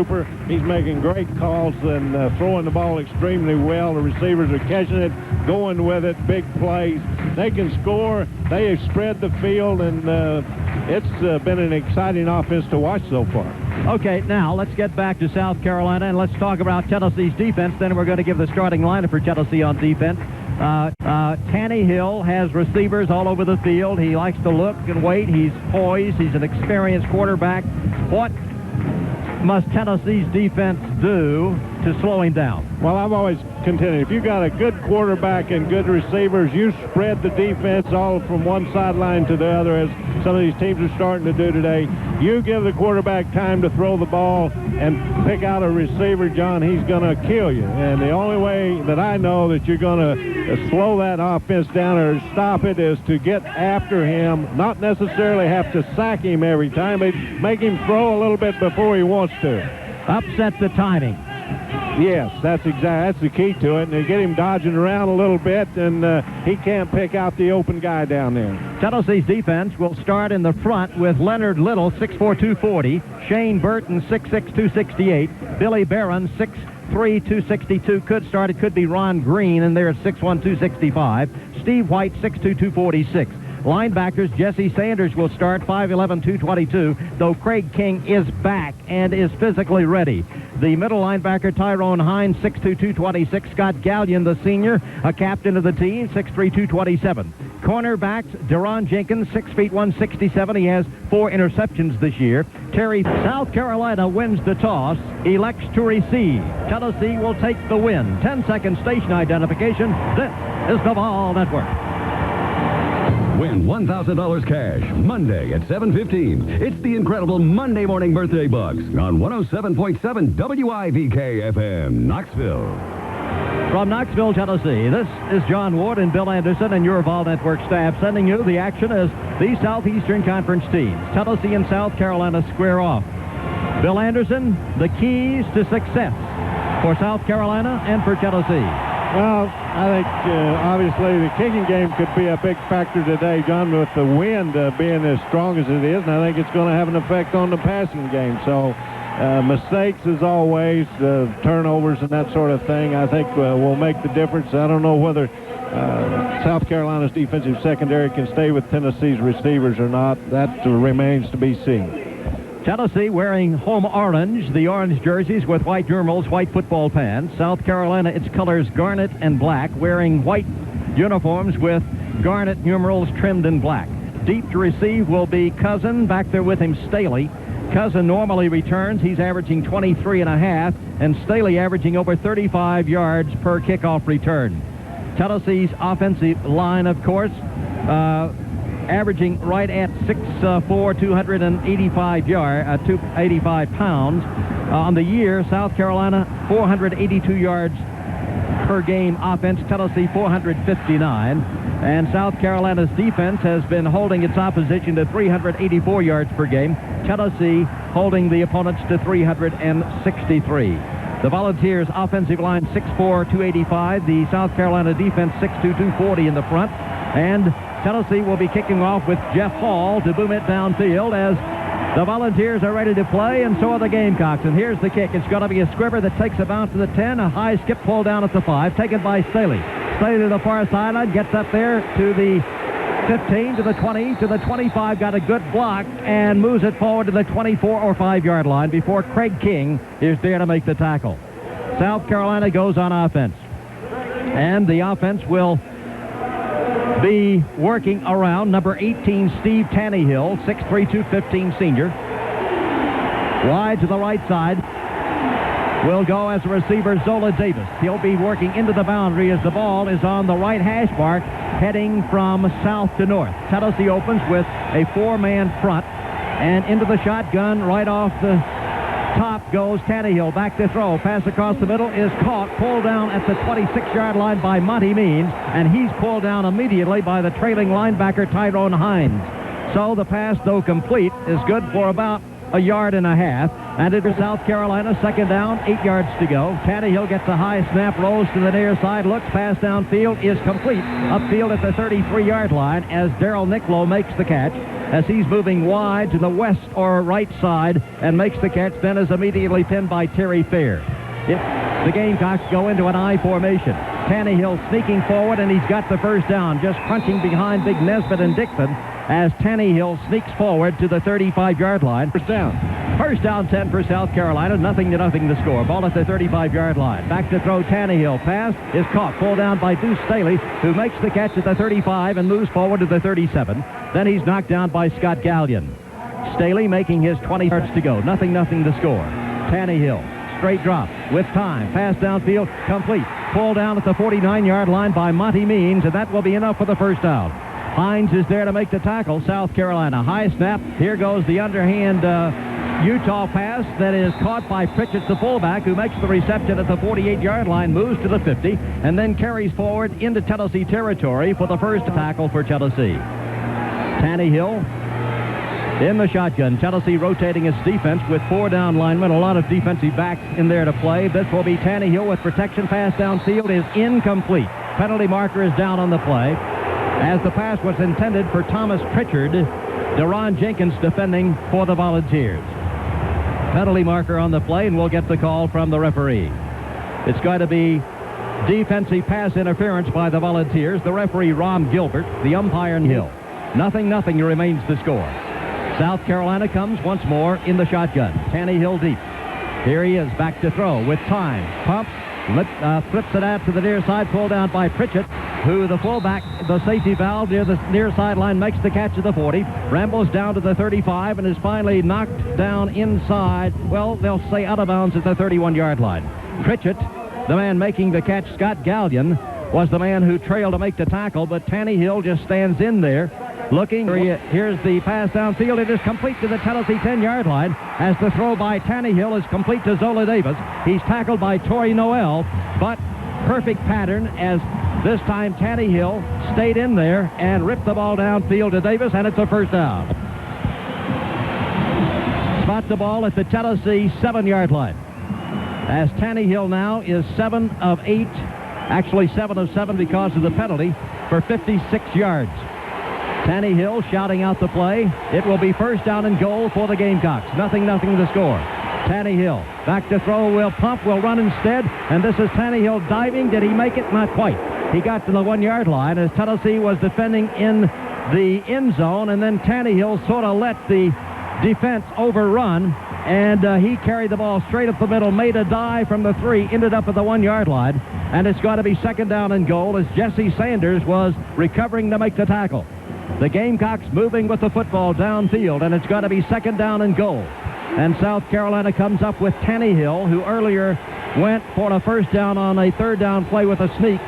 Cooper. He's making great calls and throwing the ball extremely well. The receivers are catching it, going with it, big plays. They can score. They have spread the field, and it's been an exciting offense to watch so far. Okay, now let's get back to South Carolina, and let's talk about Tennessee's defense. Then we're going to give the starting lineup for Tennessee on defense. Tannehill has receivers all over the field. He likes to look and wait. He's poised. He's an experienced quarterback. What must Tennessee's defense do to slow him down? Well, I've always contended, if you got a good quarterback and good receivers, you spread the defense all from one sideline to the other, as some of these teams are starting to do today. You give the quarterback time to throw the ball and pick out a receiver, John, he's going to kill you. And the only way that I know that you're going to slow that offense down or stop it is to get after him, not necessarily have to sack him every time, but make him throw a little bit before he wants to. Upset the timing. Yes, that's the key to it. And they get him dodging around a little bit, and he can't pick out the open guy down there. Tennessee's defense will start in the front with Leonard Little, 6'4", 240, Shane Burton, 6'6", 268, Billy Barron, 6'3", 262. Could start. It could be Ron Green, and they're at 6'1", 265. Steve White, 6'2", 246. Linebackers, Jesse Sanders will start, 5'11", 222, though Craig King is back and is physically ready. The middle linebacker, Tyrone Hines, 6'2", 226. Scott Gallion, the senior, a captain of the team, 6'3", 227. Cornerbacks, Deron Jenkins, 6 feet, 167. He has 4 interceptions this year. South Carolina wins the toss, elects to receive. Tennessee will take the win. 10-second station identification. This is the Ball Network. Win $1,000 cash Monday at 7:15. It's the incredible Monday Morning Birthday Bucks on 107.7 WIVK FM, Knoxville. From Knoxville, Tennessee, this is John Ward and Bill Anderson and your Vol Network staff sending you the action as the Southeastern Conference teams, Tennessee and South Carolina, square off. Bill Anderson, the keys to success for South Carolina and for Tennessee. Well, I think obviously the kicking game could be a big factor today, John, with the wind being as strong as it is, and I think it's going to have an effect on the passing game. So mistakes, as always, turnovers and that sort of thing, I think will make the difference. I don't know whether South Carolina's defensive secondary can stay with Tennessee's receivers or not. That remains to be seen. Tennessee wearing home orange, the orange jerseys with white numerals, white football pants. South Carolina, its colors garnet and black, wearing white uniforms with garnet numerals trimmed in black. Deep to receive will be Cousin. Back there with him, Staley. Cousin normally returns. He's averaging 23.5, and Staley averaging over 35 yards per kickoff return. Tennessee's offensive line, of course, averaging right at 6'4", 285 pounds. On the year, South Carolina, 482 yards per game offense. Tennessee, 459. And South Carolina's defense has been holding its opposition to 384 yards per game. Tennessee holding the opponents to 363. The Volunteers' offensive line, 6'4", 285. The South Carolina defense, 6'2", 240 in the front. And Tennessee will be kicking off with Jeff Hall to boom it downfield as the Volunteers are ready to play, and so are the Gamecocks. And here's the kick. It's going to be a squibber that takes a bounce to the 10, a high skip pull down at the 5, taken by Staley. Staley to the far sideline, gets up there to the 15, to the 20, to the 25, got a good block, and moves it forward to the 24 or 5-yard line before Craig King is there to make the tackle. South Carolina goes on offense. And the offense will be working around number 18, Steve Tannehill, 6'3", 215 senior. Wide to the right side will go as a receiver, Zola Davis. He'll be working into the boundary as the ball is on the right hash mark, heading from south to north. Tennessee opens with a 4-man front, and into the shotgun right off the top goes Tannehill. Back to throw. Pass across the middle is caught. Pulled down at the 26-yard line by Monty Means, and he's pulled down immediately by the trailing linebacker Tyrone Hines. So the pass, though complete, is good for about a yard and a half. And it is South Carolina, second down, 8 yards to go. Tannehill gets a high snap, rolls to the near side, looks, pass downfield is complete. Upfield at the 33-yard line as Darrell Nicklow makes the catch. as he's moving wide to the west or right side and makes the catch, then is immediately pinned by Terry Fair. The Gamecocks go into an I formation. Tannehill sneaking forward, and he's got the first down, just crunching behind Big Nesbitt and Dixon as Tannehill sneaks forward to the 35-yard line. First down 10 for South Carolina. 0-0 the score. Ball at the 35-yard line. Back to throw. Tannehill. Pass is caught. Pulled down by Deuce Staley, who makes the catch at the 35 and moves forward to the 37. Then he's knocked down by Scott Gallion. Staley making his 20 yards to go. 0-0 the score. Tannehill. Straight drop with time. Pass downfield. Complete. Pulled down at the 49-yard line by Monty Means, and that will be enough for the first down. Hines is there to make the tackle. South Carolina. High snap. Here goes the underhand Utah pass that is caught by Pritchett, the fullback, who makes the reception at the 48-yard line, moves to the 50, and then carries forward into Tennessee territory for the first tackle for Tennessee. Tannehill in the shotgun. Tennessee rotating its defense with 4 down linemen, a lot of defensive backs in there to play. This will be Tannehill with protection. Pass downfield is incomplete. Penalty marker is down on the play, as the pass was intended for Thomas Pritchard. Deron Jenkins defending for the Volunteers. Penalty marker on the play, and we'll get the call from the referee. It's going to be defensive pass interference by the Volunteers. The referee, Ron Gilbert. The umpire, Hill. 0-0 remains the score. South Carolina comes once more in the shotgun. Tannehill deep. Here he is, back to throw with time. Pumps, flips it out to the near side, pulled down by Pritchett, who the fullback, the safety valve near the near sideline, makes the catch at the 40, rambles down to the 35, and is finally knocked down inside. Well, they'll say out of bounds at the 31-yard line. Pritchett, the man making the catch, Scott Gallion, was the man who trailed to make the tackle, but Tannehill just stands in there looking. Here's the pass downfield. It is complete to the Tennessee 10-yard line as the throw by Tannehill is complete to Zola Davis. He's tackled by Torrey Noel, but perfect pattern as this time Tannehill stayed in there and ripped the ball downfield to Davis, and it's a first down. Spot the ball at the Tennessee 7-yard line, as Tannehill now is 7 of 8, actually 7 of 7 because of the penalty, for 56 yards. Tannehill shouting out the play. It will be first down and goal for the Gamecocks. 0-0 the score. Tannehill back to throw. Will pump, will run instead, and this is Tannehill diving. Did he make it? Not quite. He got to the 1-yard line as Tennessee was defending in the end zone, and then Tannehill sort of let the defense overrun, and he carried the ball straight up the middle, made a dive from the 3, ended up at the 1-yard line, and it's got to be second down and goal as Jesse Sanders was recovering to make the tackle. The Gamecocks moving with the football downfield, and it's got to be second down and goal. And South Carolina comes up with Tannehill, who earlier went for a first down on a third down play with a sneak.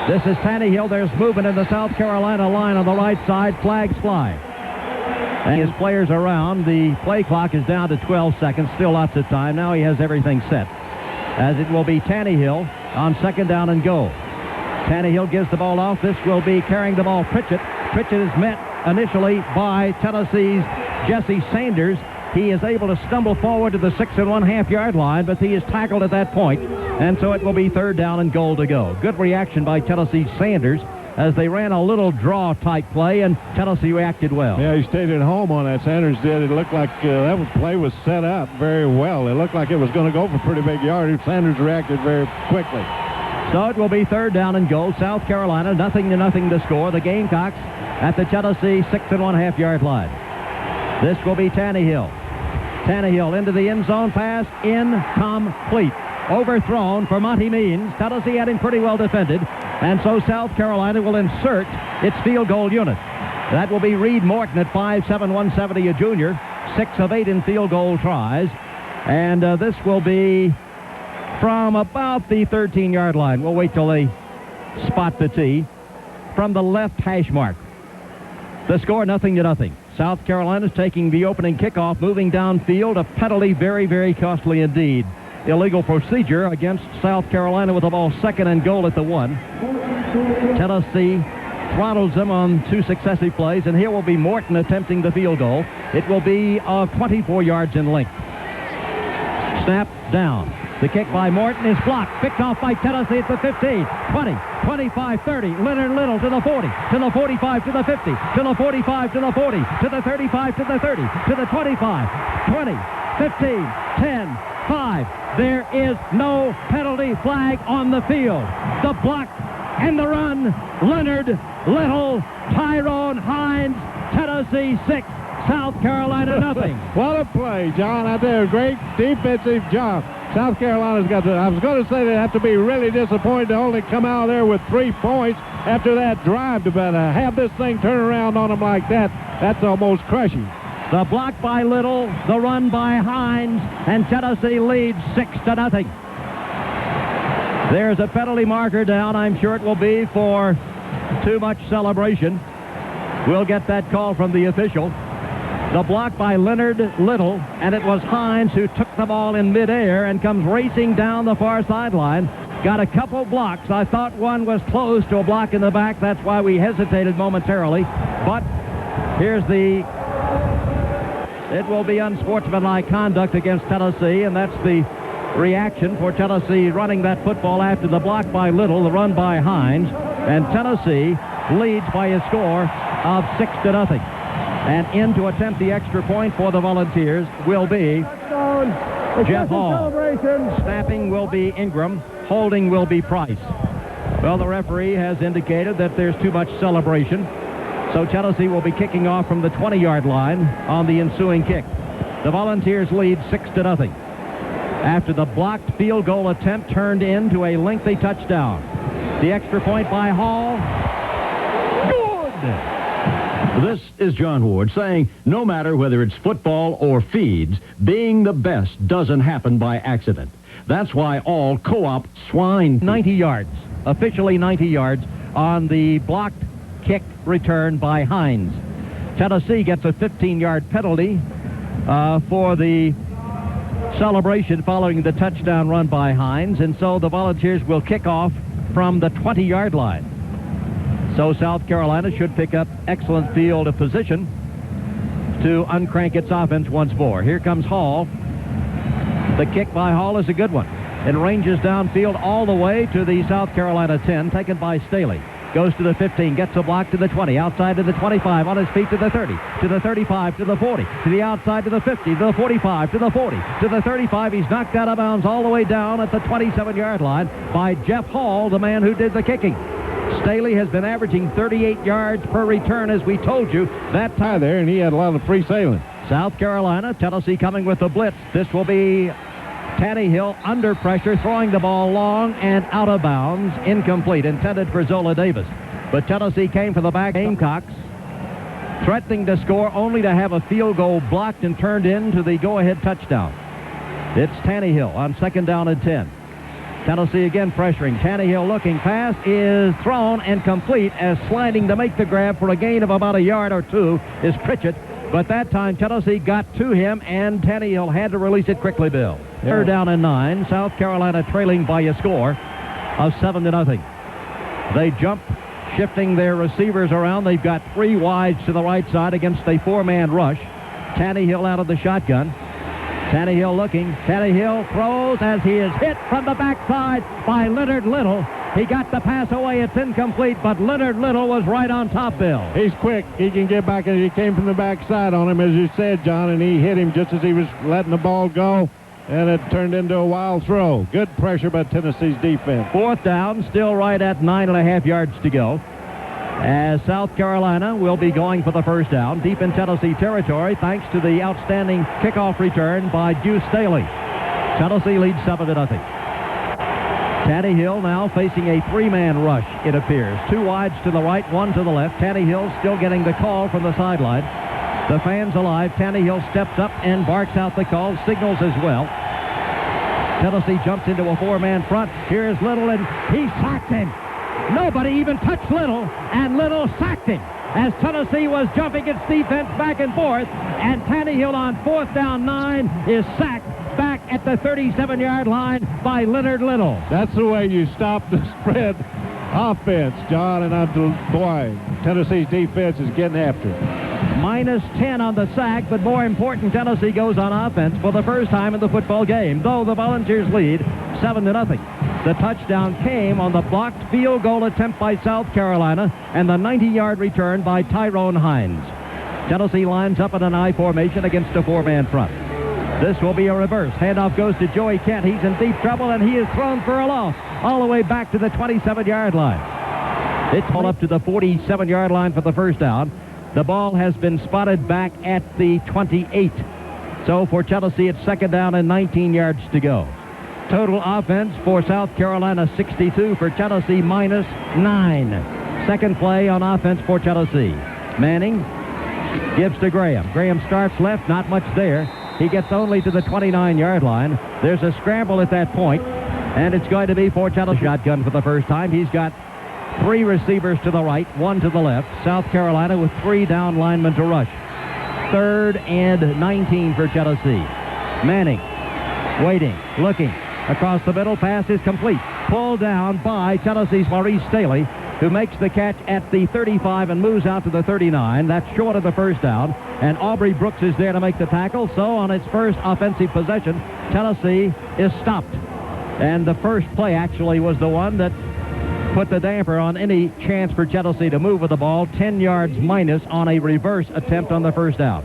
This is Tannehill. There's movement in the South Carolina line on the right side. Flags fly. And his players around. The play clock is down to 12 seconds. Still lots of time. Now he has everything set, as it will be Tannehill on second down and goal. Tannehill gives the ball off. This will be carrying the ball Pritchett. Pritchett is met initially by Tennessee's Jesse Sanders. He is able to stumble forward to the 6 1/2 yard line, but he is tackled at that point, and so it will be third down and goal to go. Good reaction by Tennessee's Sanders as they ran a little draw-type play, and Tennessee reacted well. Yeah, he stayed at home on that. Sanders did. It looked like that play was set up very well. It looked like it was going to go for pretty big yardage. Sanders reacted very quickly. So it will be third down and goal. South Carolina, 0-0 to score. The Gamecocks at the Tennessee 6 1/2 yard line. This will be Tannehill. Tannehill into the end zone, pass incomplete. Overthrown for Monty Means. Tennessee had him pretty well defended, and so South Carolina will insert its field goal unit. That will be Reed Morton at 5'7", 170, a junior, 6 of 8 in field goal tries, and this will be from about the 13-yard line. We'll wait till they spot the tee from the left hash mark. The score, 0-0. South Carolina's taking the opening kickoff, moving downfield. A penalty, very, very costly indeed. Illegal procedure against South Carolina with the ball second and goal at the 1. Tennessee throttles them on 2 successive plays, and here will be Morton attempting the field goal. It will be of 24 yards in length. Snap down. The kick by Morton is blocked. Picked off by Tennessee at the 15, 20, 25, 30. Leonard Little to the 40, to the 45, to the 50, to the 45, to the 40, to the 35, to the 30, to the 25, 20, 15, 10, 5. There is no penalty flag on the field. The block and the run. Leonard Little, Tyrone Hines, Tennessee 6, South Carolina nothing. What a play, John. I tell you, great defensive job. South Carolina's got to, I was going to say they have to be really disappointed to only come out there with 3 points after that drive, but have this thing turn around on them like that, that's almost crushing. The block by Little, the run by Hines, and Tennessee leads 6-0. There's a penalty marker down. I'm sure it will be for too much celebration. We'll get that call from the official. The block by Leonard Little, and it was Hines who took the ball in midair and comes racing down the far sideline. Got a couple blocks. I thought one was close to a block in the back. That's why we hesitated momentarily. But here's the... It will be unsportsmanlike conduct against Tennessee, and that's the reaction for Tennessee running that football after the block by Little, the run by Hines, and Tennessee leads by a score of 6-0. And in to attempt the extra point for the Volunteers will be Jeff Hall. Snapping will be Ingram. Holding will be Price. Well, the referee has indicated that there's too much celebration. So Tennessee will be kicking off from the 20-yard line on the ensuing kick. The Volunteers lead 6-0. After the blocked field goal attempt turned into a lengthy touchdown. The extra point by Hall. Good! This is John Ward saying no matter whether it's football or feeds, being the best doesn't happen by accident. That's why all co-op swine... 90 yards, officially 90 yards on the blocked kick return by Hines. Tennessee gets a 15-yard penalty for the celebration following the touchdown run by Hines, and so the Volunteers will kick off from the 20-yard line. So South Carolina should pick up excellent field of position to uncrank its offense once more. Here comes Hall. The kick by Hall is a good one. It ranges downfield all the way to the South Carolina 10, taken by Staley. Goes to the 15, gets a block to the 20, outside to the 25, on his feet to the 30, to the 35, to the 40, to the outside to the 50, to the 45, to the 40, to the 35. He's knocked out of bounds all the way down at the 27-yard line by Jeff Hall, the man who did the kicking. Staley has been averaging 38 yards per return, as we told you that time there, and he had a lot of free sailing. South Carolina, Tennessee coming with the blitz. This will be Tannehill under pressure, throwing the ball long and out of bounds, incomplete, intended for Zola Davis. But Tennessee came for the back. Gamecocks threatening to score, only to have a field goal blocked and turned into the go-ahead touchdown. It's Tannehill on 2nd down and 10. Tennessee again pressuring. Tannehill looking. Pass is thrown and complete, as sliding to make the grab for a gain of about a yard or two is Pritchett. But that time Tennessee got to him, and Tannehill had to release it quickly, Bill. Yeah. 3rd down and 9. South Carolina trailing by a score of 7-0. They jump, shifting their receivers around. They've got 3 wides to the right side against a 4-man rush. Tannehill out of the shotgun. Tannehill looking. Tannehill throws as he is hit from the backside by Leonard Little. He got the pass away. It's incomplete, but Leonard Little was right on top, Bill. He's quick. He can get back, and he came from the backside on him, as you said, John, and he hit him just as he was letting the ball go, and it turned into a wild throw. Good pressure by Tennessee's defense. 4th down, still right at 9.5 yards to go, as South Carolina will be going for the 1st down, deep in Tennessee territory, thanks to the outstanding kickoff return by Deuce Staley. Tennessee leads 7-0. Tannehill now facing a 3-man rush, it appears. 2 wides to the right, 1 to the left. Tannehill still getting the call from the sideline. The fans alive. Tannehill steps up and barks out the call, signals as well. Tennessee jumps into a 4-man front. Here's Little, and he sacked him. Nobody even touched Little, and Little sacked him as Tennessee was jumping its defense back and forth, and Tannehill on 4th down 9 is sacked back at the 37-yard line by Leonard Little. That's the way you stop the spread offense, John, and boy, Tennessee's defense is getting after it. Minus 10 on the sack, but more important, Tennessee goes on offense for the first time in the football game, though the Volunteers lead 7-0. The touchdown came on the blocked field goal attempt by South Carolina and the 90-yard return by Tyrone Hines. Tennessee lines up in an I formation against a four-man front. This will be a reverse. Handoff goes to Joey Kent. He's in deep trouble, and he is thrown for a loss all the way back to the 27-yard line. It's pulled up to the 47-yard line for the first down. The ball has been spotted back at the 28. So for Tennessee, it's second down and 19 yards to go. Total offense for South Carolina, 62. For Tennessee, minus 9. Second play on offense for Tennessee. Manning gives to Graham. Graham starts left, not much there. He gets only to the 29-yard line. There's a scramble at that point, and it's going to be for Tennessee. Shotgun for the first time. He's got 3 receivers to the right, 1 to the left. South Carolina with 3 down linemen to rush. Third and 19 for Tennessee. Manning waiting, looking. Across the middle, pass is complete. Pulled down by Tennessee's Maurice Staley, who makes the catch at the 35 and moves out to the 39. That's short of the first down. And Aubrey Brooks is there to make the tackle. So on its first offensive possession, Tennessee is stopped. And the first play actually was the one that put the damper on any chance for Tennessee to move with the ball. 10 yards minus on a reverse attempt on the first down.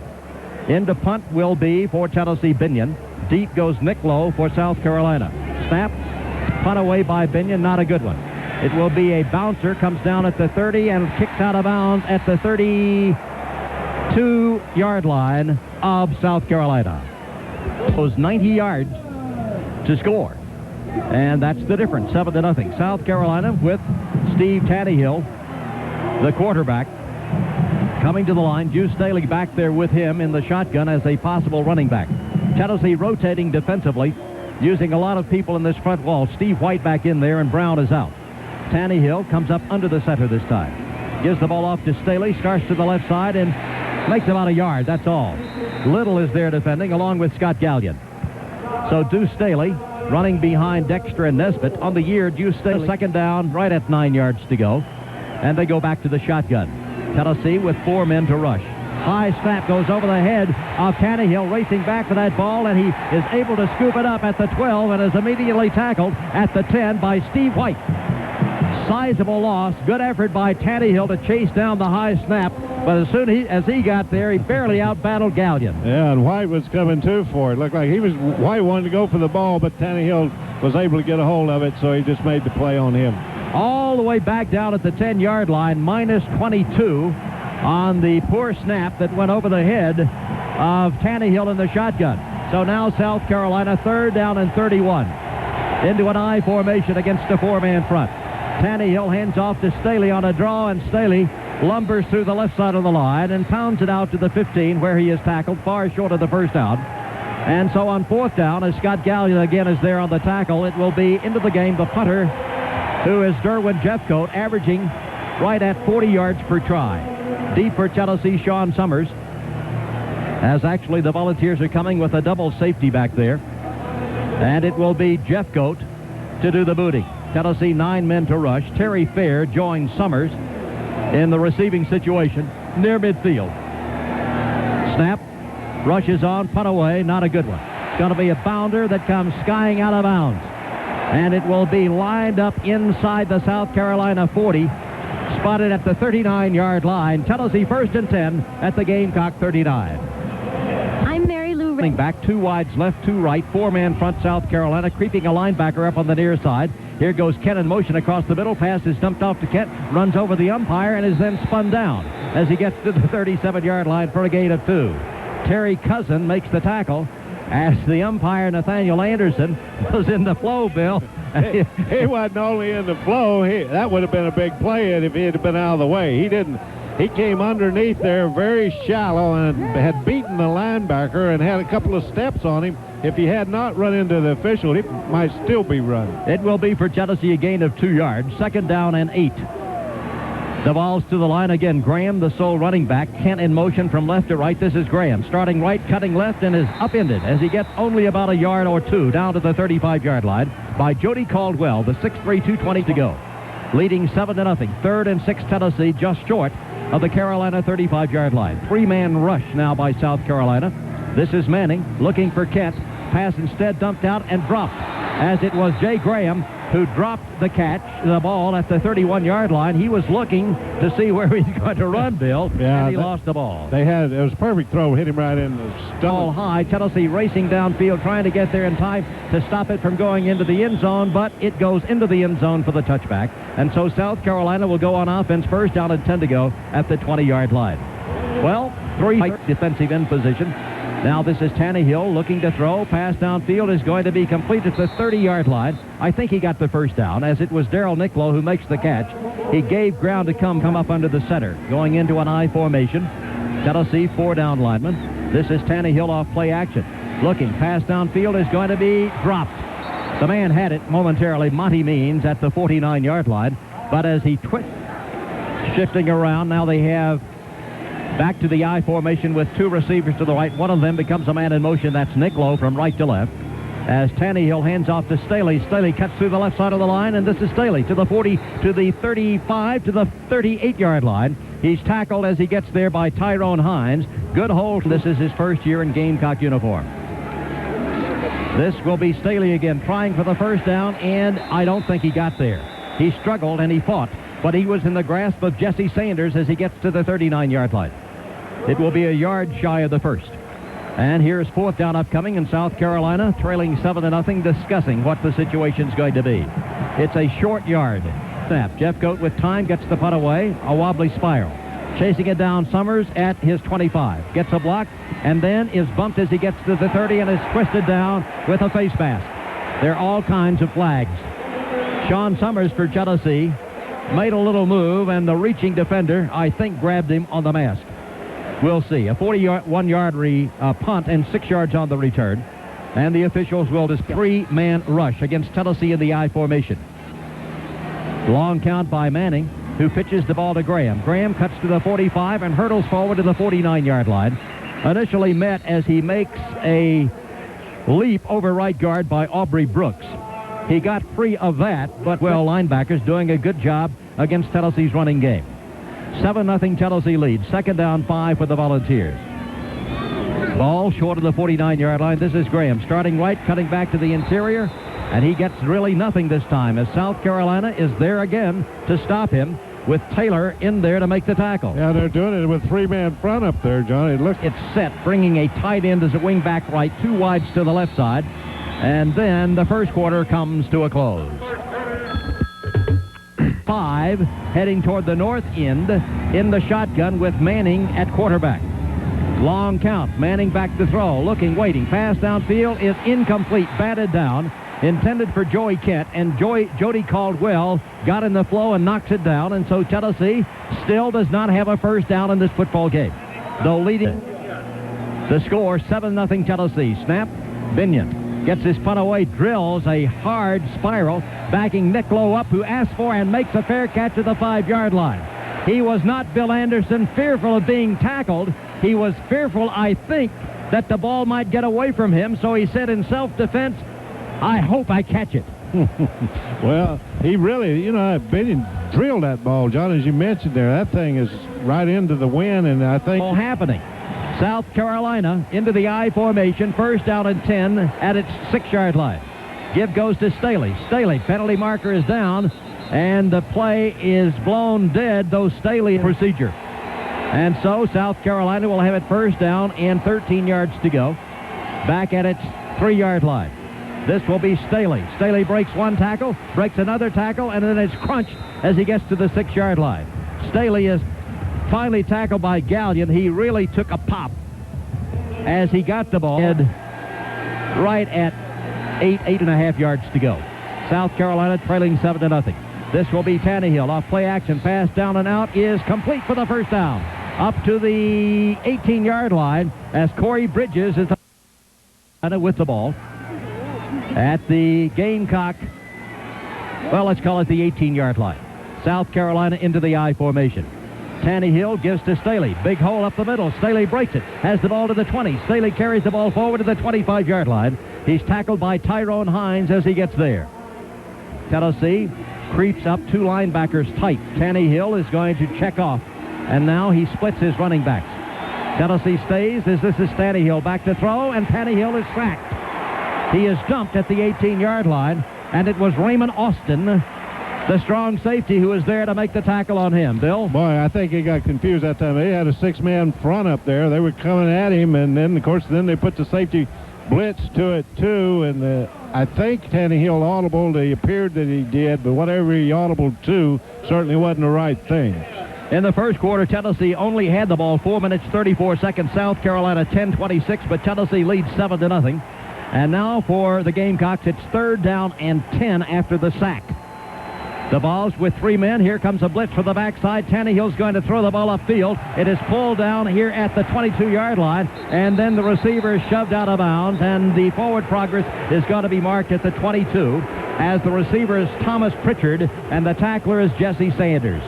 Into punt will be for Tennessee Binion. Deep goes Nick Lowe for South Carolina. Snap, punt away by Binion, not a good one. It will be a bouncer, comes down at the 30 and kicks out of bounds at the 32-yard line of South Carolina. Those 90 yards to score. And that's the difference, 7-0. South Carolina with Steve Tannehill, the quarterback, coming to the line. Juice Staley back there with him in the shotgun as a possible running back. Tennessee rotating defensively, using a lot of people in this front wall. Steve White back in there, and Brown is out. Tannehill comes up under the center this time. Gives the ball off to Staley, starts to the left side, and makes about a yard, that's all. Little is there defending, along with Scott Gallion. So Deuce Staley running behind Dexter and Nesbitt. On the year, Deuce Staley second down, right at 9 yards to go. And they go back to the shotgun. Tennessee with 4 men to rush. High snap goes over the head of Tannehill, racing back for that ball, and he is able to scoop it up at the 12 and is immediately tackled at the 10 by Steve White. Sizable loss. Good effort by Tannehill to chase down the high snap, but as soon as he got there, he barely outbattled Gallion. Yeah, and White was coming too for it. Looked like White wanted to go for the ball, but Tannehill was able to get a hold of it, so he just made the play on him. All the way back down at the 10-yard line, minus 22 on the poor snap that went over the head of Tannehill in the shotgun. So now South Carolina, third down and 31. Into an I formation against a 4-man front. Tannehill hands off to Staley on a draw, and Staley lumbers through the left side of the line and pounds it out to the 15, where he is tackled far short of the first down. And so on fourth down, as Scott Gallion again is there on the tackle, it will be into the game the punter, who is Derwin Jeffcoat, averaging right at 40 yards per try. Deep for Tennessee, Sean Summers, as actually the Volunteers are coming with a double safety back there. And it will be Jeffcoat to do the booting. Tennessee 9 men to rush. Terry Fair joins Summers in the receiving situation near midfield. Snap, rushes on, punt away, not a good one. It's going to be a bounder that comes skying out of bounds. And it will be lined up inside the South Carolina 40, spotted at the 39-yard line. Tennessee first and 10 at the Gamecock 39. I'm Mary Lou. Running back, 2 wides left, 2 right, 4-man front South Carolina, creeping a linebacker up on the near side. Here goes Kent in motion across the middle. Pass is dumped off to Kent, runs over the umpire, and is then spun down as he gets to the 37-yard line for a gain of 2. Terry Cousin makes the tackle as the umpire, Nathaniel Anderson, was in the flow, Bill. He wasn't only in the flow. That would have been a big play if he had been out of the way. He didn't. He came underneath there very shallow and had beaten the linebacker and had a couple of steps on him. If he had not run into the official, he might still be running. It will be for Tennessee a gain of 2 yards. Second down and 8. The ball's to the line again. Graham, the sole running back. Kent in motion from left to right. This is Graham. Starting right, cutting left, and is upended as he gets only about a yard or 2 down to the 35-yard line by Jody Caldwell, the 6'3", 220 to go. Leading 7-0. Third and 6 Tennessee, just short of the Carolina 35-yard line. Three-man rush now by South Carolina. This is Manning looking for Kent. Pass instead dumped out and dropped, as it was Jay Graham who dropped the ball at the 31-yard line. He was looking to see where he was going to run, Bill, and he lost the ball. It was a perfect throw, hit him right in the stomach. Ball high, Tennessee racing downfield, trying to get there in time to stop it from going into the end zone, but it goes into the end zone for the touchback. And so South Carolina will go on offense, first down and 10 to go at the 20-yard line. Well, three defensive end position. Now this is Tannehill looking to throw. Pass downfield is going to be complete at the 30-yard line. I think he got the first down, as it was Daryl Nicklow who makes the catch. He gave ground to come up under the center, going into an I formation. Tennessee, 4-down lineman. This is Tannehill off play action. Looking, pass downfield is going to be dropped. The man had it momentarily, Monty Means, at the 49-yard line, but as he shifting around, now they have back to the I formation with two receivers to the right. One of them becomes a man in motion. That's Nicklow from right to left. As Tannehill hands off to Staley. Staley cuts through the left side of the line, and this is Staley to the 40, to the 35, to the 38-yard line. He's tackled as he gets there by Tyrone Hines. Good hold. This is his first year in Gamecock uniform. This will be Staley again, trying for the first down, and I don't think he got there. He struggled and he fought, but he was in the grasp of Jesse Sanders as he gets to the 39-yard line. It will be a yard shy of the first. And here's fourth down upcoming in South Carolina, trailing 7-0, discussing what the situation's going to be. It's a short yard. Snap. Jeff Goat with time gets the punt away. A wobbly spiral. Chasing it down, Summers at his 25. Gets a block and then is bumped as he gets to the 30 and is twisted down with a face mask. There are all kinds of flags. Sean Summers for Tennessee made a little move, and the reaching defender, I think, grabbed him on the mask. We'll see. A 41-yard punt and 6 yards on the return. And the officials will just three-man rush against Tennessee in the I formation. Long count by Manning, who pitches the ball to Graham. Graham cuts to the 45 and hurdles forward to the 49-yard line. Initially met as he makes a leap over right guard by Aubrey Brooks. He got free of that, but linebackers doing a good job against Tennessee's running game. 7-0 Tennessee lead. Second down, 5 for the Volunteers. Ball short of the 49-yard line. This is Graham starting right, cutting back to the interior, and he gets really nothing this time as South Carolina is there again to stop him with Taylor in there to make the tackle. Yeah, they're doing it with three-man front up there, Johnny. It's set, bringing a tight end as a wing back right, two wides to the left side, and then the first quarter comes to a close. 5 heading toward the north end in the shotgun with Manning at quarterback. Long count. Manning back to throw. Looking, waiting. Pass downfield is incomplete. Batted down. Intended for Joey Kent. And Jody Caldwell got in the flow and knocks it down. And so Tennessee still does not have a first down in this football game. Though leading the score 7-0 Tennessee. Snap. Binion gets his punt away, drills a hard spiral, backing Nicklow up, who asks for and makes a fair catch at the 5-yard line. He was not, Bill Anderson, fearful of being tackled. He was fearful, I think, that the ball might get away from him, so he said in self-defense, I hope I catch it. Well, he really, Binion drilled that ball, John, as you mentioned there. That thing is right into the wind, and I think... All happening. South Carolina into the I formation, first down and 10 at its 6-yard line. Give goes to Staley. Staley, penalty marker is down, and the play is blown dead, though Staley procedure. And so South Carolina will have it first down and 13 yards to go. Back at its 3-yard line. This will be Staley. Staley breaks one tackle, breaks another tackle, and then it's crunched as he gets to the 6-yard line. Staley is finally tackled by Gallion. He really took a pop as he got the ball right at 8.5 yards to go. South Carolina trailing 7-0. This will be Tannehill off play action. Pass down and out is complete for the first down. Up to the 18-yard line as Corey Bridges is with the ball at the Gamecock, let's call it the 18-yard line. South Carolina into the I formation. Tannehill gives to Staley. Big hole up the middle. Staley breaks it. Has the ball to the 20. Staley carries the ball forward to the 25-yard line. He's tackled by Tyrone Hines as he gets there. Tennessee creeps up, two linebackers tight. Tannehill is going to check off and now he splits his running backs. Tennessee stays as this is Tannehill back to throw, and Tannehill is sacked. He is dumped at the 18-yard line, and it was Raymond Austin, the strong safety, who was there to make the tackle on him. Bill? Boy, I think he got confused that time. They had a 6-man front up there. They were coming at him, and then, of course, they put the safety blitz to it, too, and I think Tannehill audibled. He appeared that he did, but whatever he audibled to certainly wasn't the right thing. In the first quarter, Tennessee only had the ball 4 minutes, 34 seconds. South Carolina 10-26, but Tennessee leads 7-0. And now for the Gamecocks, it's 3rd down and 10 after the sack. The ball's with 3 men. Here comes a blitz from the backside. Tannehill's going to throw the ball upfield. It is pulled down here at the 22-yard line, and then the receiver is shoved out of bounds, and the forward progress is going to be marked at the 22, as the receiver is Thomas Pritchard, and the tackler is Jesse Sanders.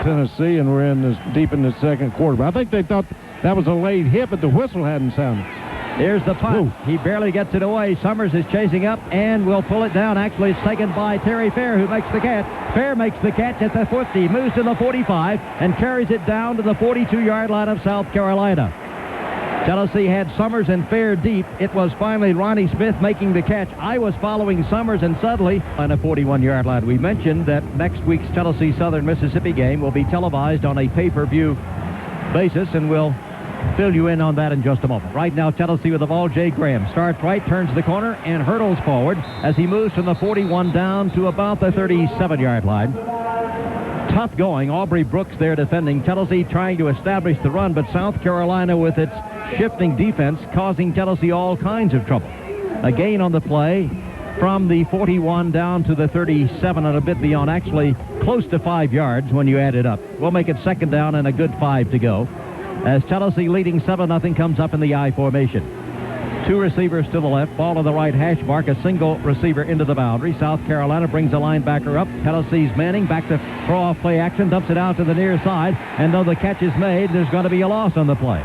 Tennessee, and we're deep in the second quarter. But I think they thought that was a late hit, but the whistle hadn't sounded. Here's the punt. He barely gets it away. Summers is chasing up and will pull it down. Actually, it's taken by Terry Fair, who makes the catch. Fair makes the catch at the 50, moves to the 45, and carries it down to the 42-yard line of South Carolina. Tennessee had Summers and Fair deep. It was finally Ronnie Smith making the catch. I was following Summers, and suddenly on a 41-yard line. We mentioned that next week's Tennessee Southern Mississippi game will be televised on a pay-per-view basis, and we'll fill you in on that in just a moment. Right now, Tennessee with the ball. Jay Graham starts right, turns the corner, and hurdles forward as he moves from the 41 down to about the 37-yard line. Tough going. Aubrey Brooks there defending. Tennessee trying to establish the run, but South Carolina with its shifting defense causing Tennessee all kinds of trouble. A gain on the play from the 41 down to the 37 and a bit beyond, actually close to 5 yards when you add it up. We'll make it 2nd down and a good 5 to go, as Tennessee leading 7-0 comes up in the I formation. 2 receivers to the left, ball to the right hash mark, a single receiver into the boundary. South Carolina brings a linebacker up. Tennessee's Manning back to throw off play action, dumps it out to the near side, and though the catch is made, there's going to be a loss on the play.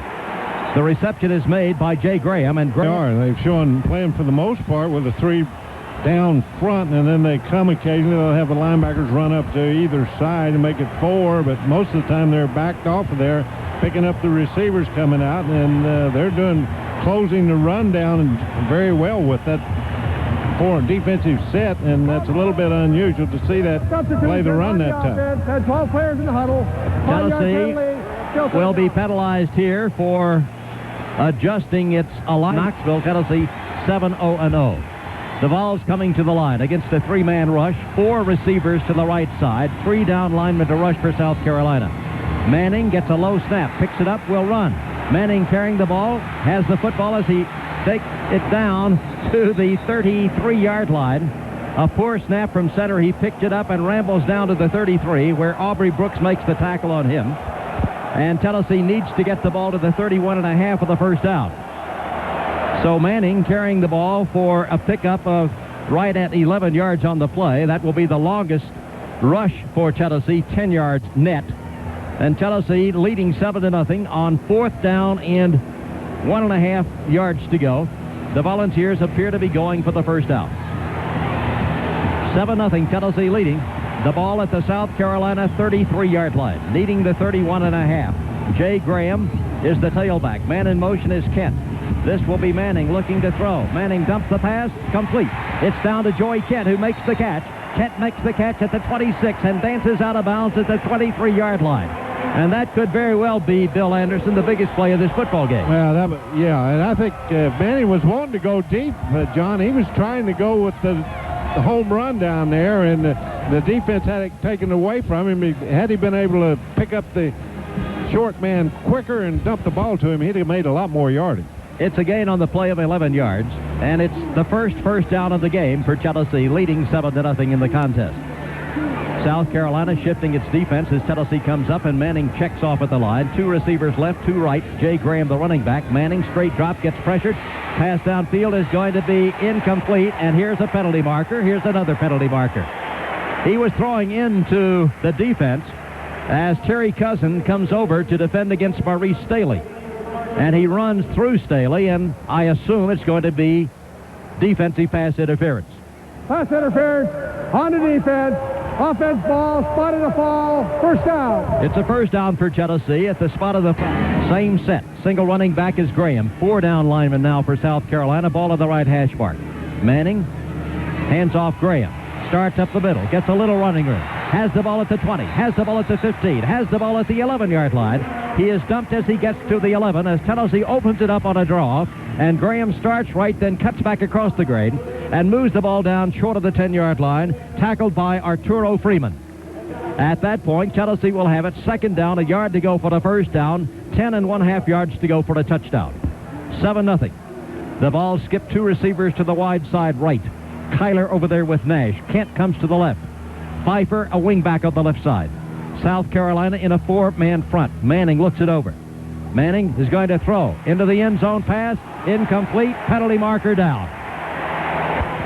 The reception is made by Jay Graham, and they've shown playing for the most part with a 3 down front, and then they come occasionally. They'll have the linebackers run up to either side and make it 4, but most of the time they're backed off of there, picking up the receivers coming out, and they're closing the run down very well with that for a defensive set, and that's a little bit unusual to see that play the run that time. Had 12 players in the huddle. Tennessee will be penalized here for adjusting its line. Knoxville, Tennessee 7-0-0. The Vols coming to the line against a 3-man rush, 4 receivers to the right side, 3 down linemen to rush for South Carolina. Manning gets a low snap, picks it up, will run. Manning carrying the ball, has the football as he takes it down to the 33-yard line. A poor snap from center. He picked it up and rambles down to the 33, where Aubrey Brooks makes the tackle on him. And Tennessee needs to get the ball to the 31.5 for the first down. So Manning carrying the ball for a pickup of right at 11 yards on the play. That will be the longest rush for Tennessee, 10 yards net. And Tennessee leading 7-0 on 4th down and 1.5 yards to go. The Volunteers appear to be going for the first down. 7-0 Tennessee leading. The ball at the South Carolina 33-yard line, needing the 31.5. Jay Graham is the tailback. Man in motion is Kent. This will be Manning looking to throw. Manning dumps the pass, complete. It's down to Joey Kent, who makes the catch. Kent makes the catch at the 26 and dances out of bounds at the 23-yard line. And that could very well be, Bill Anderson, the biggest play of this football game. Well, and I think Manning was wanting to go deep, John. He was trying to go with the home run down there, and the defense had it taken away from him. Had he been able to pick up the short man quicker and dump the ball to him, he'd have made a lot more yardage. It's a gain on the play of 11 yards, and it's the first down of the game for Tennessee, leading 7-0 in the contest. South Carolina shifting its defense as Tennessee comes up, and Manning checks off at the line. 2 receivers left, 2 right. Jay Graham, the running back. Manning, straight drop, gets pressured. Pass downfield is going to be incomplete, and here's a penalty marker. Here's another penalty marker. He was throwing into the defense as Terry Cousin comes over to defend against Maurice Staley. And he runs through Staley, and I assume it's going to be defensive pass interference. Pass interference on the defense. Offense ball, spotted a fall, first down. It's a first down for Tennessee at the spot of the same set. Single running back is Graham. 4 down linemen now for South Carolina. Ball at the right hash mark. Manning hands off Graham. Starts up the middle. Gets a little running room. Has the ball at the 20. Has the ball at the 15. Has the ball at the 11-yard line. He is dumped as he gets to the 11 as Tennessee opens it up on a draw. And Graham starts right, then cuts back across the grade and moves the ball down short of the 10-yard line, tackled by Arturo Freeman. At that point, Tennessee will have it second down, a yard to go for the first down, 10.5 yards to go for the touchdown. 7-0. The ball skipped 2 receivers to the wide side right. Kyler over there with Nash. Kent comes to the left. Pfeiffer, a wingback on the left side. South Carolina in a 4-man front. Manning looks it over. Manning is going to throw into the end zone pass. Incomplete. Penalty marker down.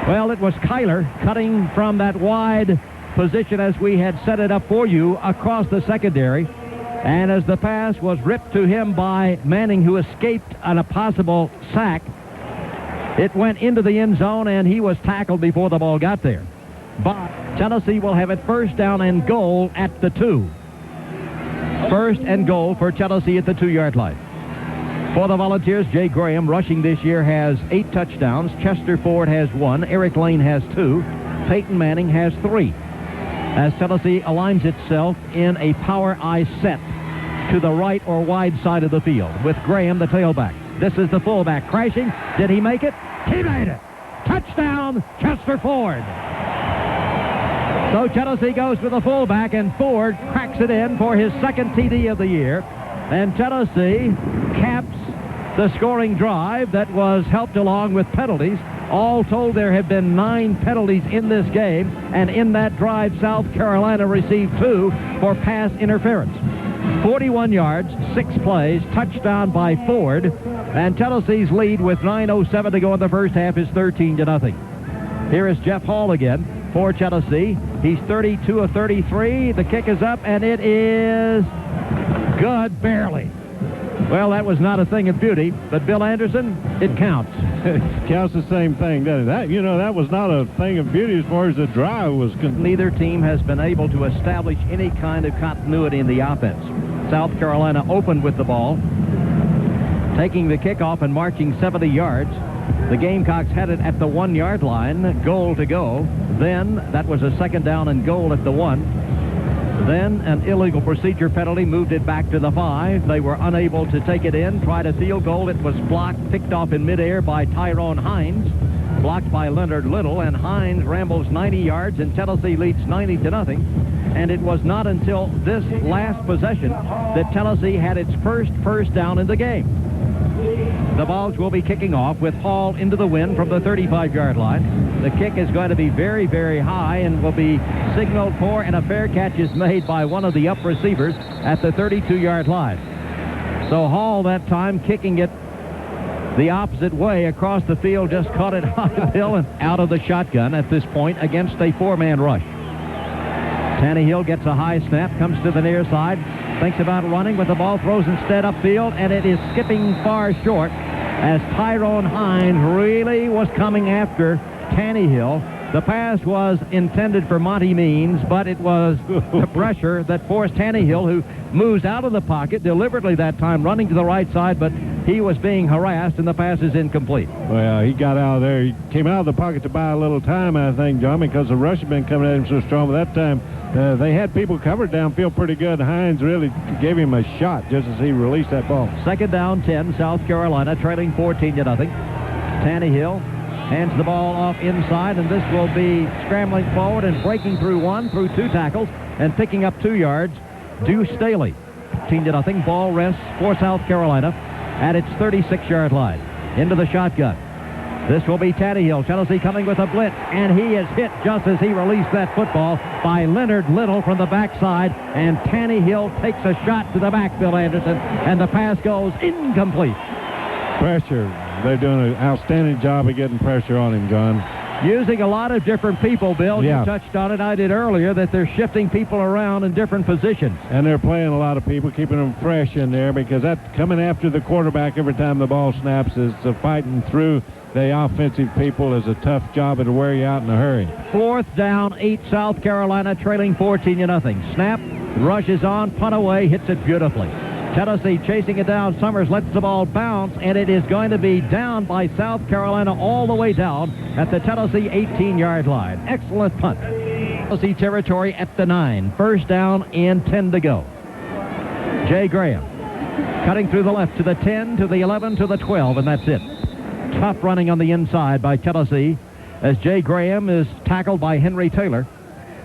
Well, it was Kyler cutting from that wide position as we had set it up for you across the secondary. And as the pass was ripped to him by Manning, who escaped on a possible sack, it went into the end zone, and he was tackled before the ball got there. But Tennessee will have it first down and goal at the 2. First and goal for Tennessee at the 2-yard line. For the Volunteers, Jay Graham, rushing this year, has 8 touchdowns. Chester Ford has 1. Eric Lane has 2. Peyton Manning has 3. As Tennessee aligns itself in a power I set to the right or wide side of the field with Graham, the tailback. This is the fullback crashing. Did he make it? He made it. Touchdown, Chester Ford. So Tennessee goes with the fullback, and Ford cracks it in for his second TD of the year. And Tennessee caps the scoring drive that was helped along with penalties. All told, there have been 9 penalties in this game, and in that drive, South Carolina received 2 for pass interference. 41 yards, 6 plays, touchdown by Ford, and Tennessee's lead with 9:07 to go in the first half is 13-0. Here is Jeff Hall again for Tennessee. He's 32 of 33. The kick is up, and it is good, barely. Well, that was not a thing of beauty, but Bill Anderson, it counts. It counts the same thing, doesn't it? That was not a thing of beauty as far as the drive was concerned. Neither team has been able to establish any kind of continuity in the offense. South Carolina opened with the ball, taking the kickoff and marching 70 yards. The Gamecocks had it at the 1-yard line, goal to go. Then that was a second down and goal at the 1. Then an illegal procedure penalty moved it back to the 5. They were unable to take it in, tried a field goal. It was blocked, picked off in midair by Tyrone Hines, blocked by Leonard Little, and Hines rambles 90 yards, and Tennessee leads 90-0. And it was not until this last possession that Tennessee had its first down in the game. The Vols will be kicking off with Hall into the wind from the 35-yard line. The kick is going to be very, very high and will be signaled for, and a fair catch is made by one of the up receivers at the 32-yard line. So Hall that time kicking it the opposite way across the field, just caught it on the hill and out of the shotgun at this point against a 4-man rush. Tannehill gets a high snap, comes to the near side, thinks about running, but the ball throws instead upfield, and it is skipping far short as Tyrone Hines really was coming after Tannehill. The pass was intended for Monty Means, but it was the pressure that forced Tannehill, who moves out of the pocket deliberately that time, running to the right side, but he was being harassed, and the pass is incomplete. Well, he got out of there. He came out of the pocket to buy a little time, I think, John, because the rush had been coming at him so strong. But that time, they had people covered downfield pretty good. Hines really gave him a shot just as he released that ball. Second down, 10, South Carolina, trailing 14-0. Tannehill hands the ball off inside, and this will be scrambling forward and breaking through 2 tackles, and picking up 2 yards. Deuce Staley. 14-0. Ball rests for South Carolina at its 36-yard line. Into the shotgun. This will be Tannehill. Tennessee coming with a blitz, and he is hit just as he released that football by Leonard Little from the backside, and Tannehill takes a shot to the back, Bill Anderson, and the pass goes incomplete. Pressure. They're doing an outstanding job of getting pressure on him, John. Using a lot of different people, Bill. Yeah. You touched on it. I did earlier that they're shifting people around in different positions. And they're playing a lot of people, keeping them fresh in there, because that coming after the quarterback every time the ball snaps is fighting through the offensive people is a tough job. It'll wear you out in a hurry. 4th down, 8, South Carolina trailing 14-0. Snap, rushes on, punt away, hits it beautifully. Tennessee chasing it down. Summers lets the ball bounce, and it is going to be down by South Carolina all the way down at the Tennessee 18-yard line. Excellent punt. Tennessee territory at the 9. 1st down and 10 to go. Jay Graham cutting through the left to the 10, to the 11, to the 12, and that's it. Tough running on the inside by Tennessee as Jay Graham is tackled by Henry Taylor.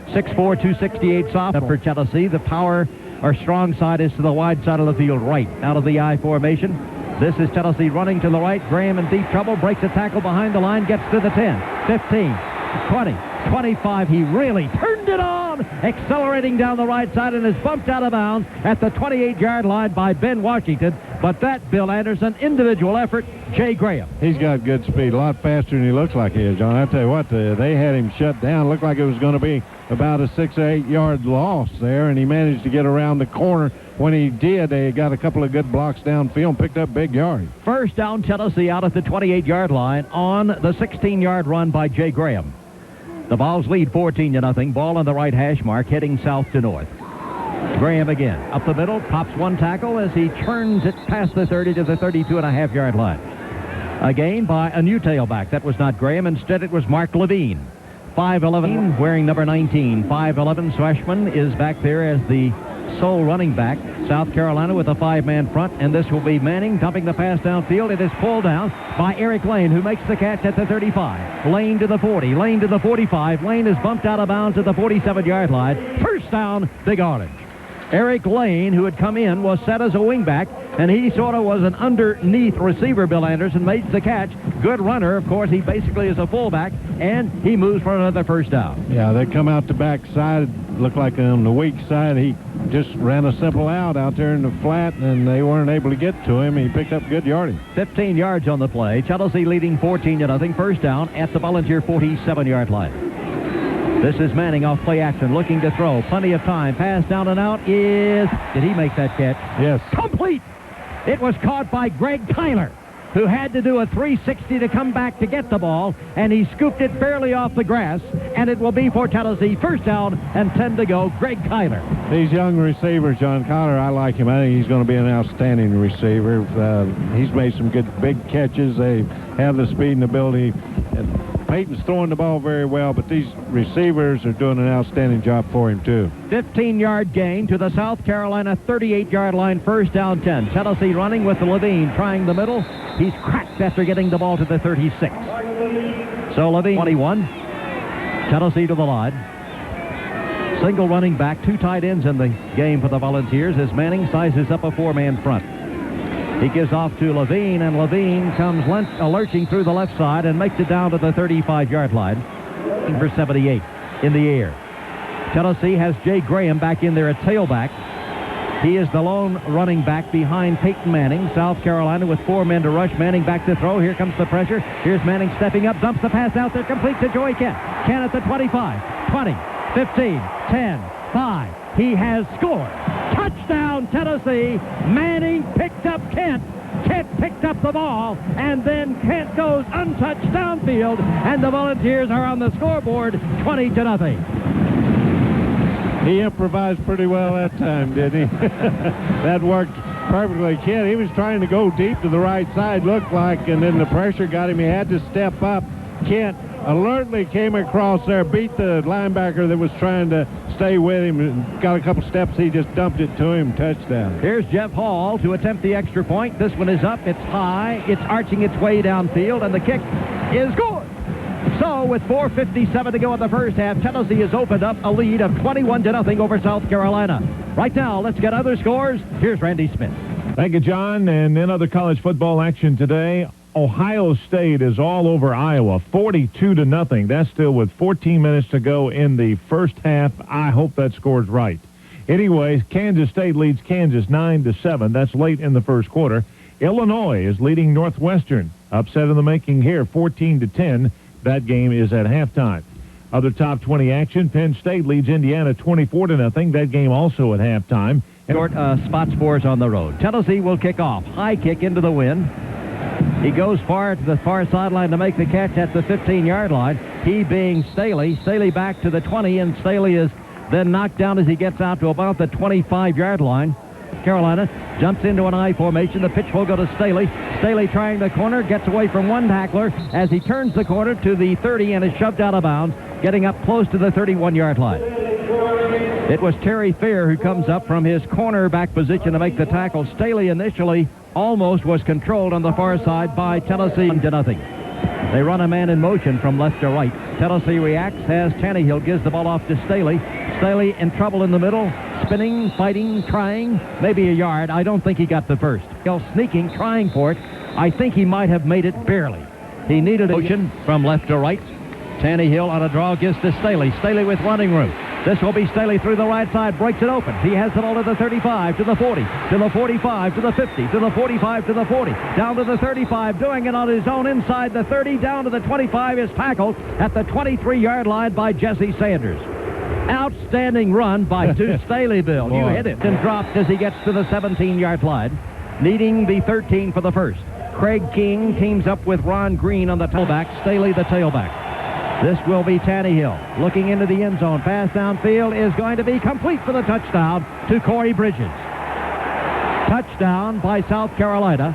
6'4", 268 sophomore for Tennessee. The power or strong side is to the wide side of the field right, out of the I formation. This is Tennessee running to the right. Graham in deep trouble, breaks a tackle behind the line, gets to the 10, 15, 20, 25. He really turned it on, accelerating down the right side and is bumped out of bounds at the 28-yard line by Ben Washington. But that, Bill Anderson, individual effort, Jay Graham. He's got good speed, a lot faster than he looks like he is, John. I tell you what, they had him shut down. Looked like it was going to be about a 6 or 8 yard loss there, and he managed to get around the corner. When he did, they got a couple of good blocks downfield and picked up big yards. 1st down, Tennessee out at the 28-yard line on the 16-yard run by Jay Graham. The Vols lead 14-0. Ball on the right hash mark, heading south to north. Graham again, up the middle, pops one tackle as he turns it past the 30 to the 32.5-yard line. A gain by a new tailback. That was not Graham. Instead, it was Mark Levine. 5'11", wearing number 19. 5'11", Swashman is back there as the sole running back. South Carolina with a 5-man front, and this will be Manning dumping the pass downfield. It is pulled down by Eric Lane, who makes the catch at the 35. Lane to the 40. Lane to the 45. Lane is bumped out of bounds at the 47-yard line. 1st down, Big Orange. Eric Lane, who had come in, was set as a wingback, and he sort of was an underneath receiver. Bill Anderson made the catch. Good runner. Of course, he basically is a fullback, and he moves for another 1st down. Yeah, they come out the backside. Looked like on the weak side, he just ran a simple out there in the flat, and they weren't able to get to him. He picked up good yardage. 15 yards on the play. Tennessee leading 14-0. 1st down at the Volunteer 47-yard line. This is Manning off play action, looking to throw. Plenty of time. Pass down and out is... Did he make that catch? Yes. Complete! It was caught by Greg Tyler, who had to do a 360 to come back to get the ball, and he scooped it fairly off the grass, and it will be for Tennessee. 1st down and 10 to go. Greg Tyler. These young receivers, John Collar, I like him. I think he's going to be an outstanding receiver. He's made some good big catches. They have the speed and ability. And Peyton's throwing the ball very well, but these receivers are doing an outstanding job for him, too. 15-yard gain to the South Carolina 38-yard line. 1st down, 10. Tennessee running with Levine, trying the middle. He's cracked after getting the ball to the 36. So Levine, 21. Tennessee to the line. Single running back, 2 tight ends in the game for the Volunteers as Manning sizes up a 4-man front. He gives off to Levine, and Levine comes lurching through the left side and makes it down to the 35-yard line for 78 in the air. Tennessee has Jay Graham back in there at tailback. He is the lone running back behind Peyton Manning. South Carolina with 4 men to rush. Manning back to throw. Here comes the pressure. Here's Manning stepping up, dumps the pass out there, complete to Joey Kent. Kent at the 25, 20, 15, 10, 5. He has scored. Touchdown, Tennessee. Manning picked up Kent. Kent picked up the ball, and then Kent goes untouched downfield, and the Volunteers are on the scoreboard, 20-0. He improvised pretty well that time, didn't he? That worked perfectly. Kent, he was trying to go deep to the right side, looked like, and then the pressure got him. He had to step up. Kent alertly came across there, beat the linebacker that was trying to stay with him, and got a couple steps. He just dumped it to him. Touchdown. Here's Jeff Hall to attempt the extra point. This one is up. It's high. It's arching its way downfield, and the kick is good. So, with 4:57 to go in the 1st half, Tennessee has opened up a lead of 21-0 over South Carolina. Right now, let's get other scores. Here's Randy Smith. Thank you, John. And in other college football action today, Ohio State is all over Iowa, 42-0. That's still with 14 minutes to go in the 1st half. I hope that score's right. Anyways, Kansas State leads Kansas 9-7. That's late in the 1st quarter. Illinois is leading Northwestern. Upset in the making here, 14-10. That game is at halftime. Other top 20 action, Penn State leads Indiana 24-0. That game also at halftime. Short spot scores on the road. Tennessee will kick off. High kick into the wind. He goes far to the far sideline to make the catch at the 15-yard line. He being Staley. Staley back to the 20, and Staley is then knocked down as he gets out to about the 25-yard line. Carolina jumps into an I formation. The pitch will go to Staley. Staley trying the corner, gets away from one tackler as he turns the corner to the 30 and is shoved out of bounds, getting up close to the 31-yard line. It was Terry Fair who comes up from his cornerback position to make the tackle. Staley initially almost was controlled on the far side by Tennessee 1-0. They run a man in motion from left to right. Tennessee reacts as Tannehill gives the ball off to Staley. Staley in trouble in the middle, spinning, fighting, trying, maybe a yard. I don't think he got the first. Sneaking, trying for it. I think he might have made it barely. He needed a motion from left to right. Tannehill on a draw gives to Staley. Staley with running room. This will be Staley through the right side, breaks it open. He has the ball to the 35, to the 40, to the 45, to the 50, to the 45, to the 40, down to the 35, doing it on his own inside the 30, down to the 25, is tackled at the 23-yard line by Jesse Sanders. Outstanding run by Deuce Staley, Bill. You hit it and dropped as he gets to the 17-yard line, needing the 13 for the first. Craig King teams up with Ron Green on the tailback, Staley the tailback. This will be Tannehill looking into the end zone. Pass downfield is going to be complete for the touchdown to Corey Bridges. Touchdown by South Carolina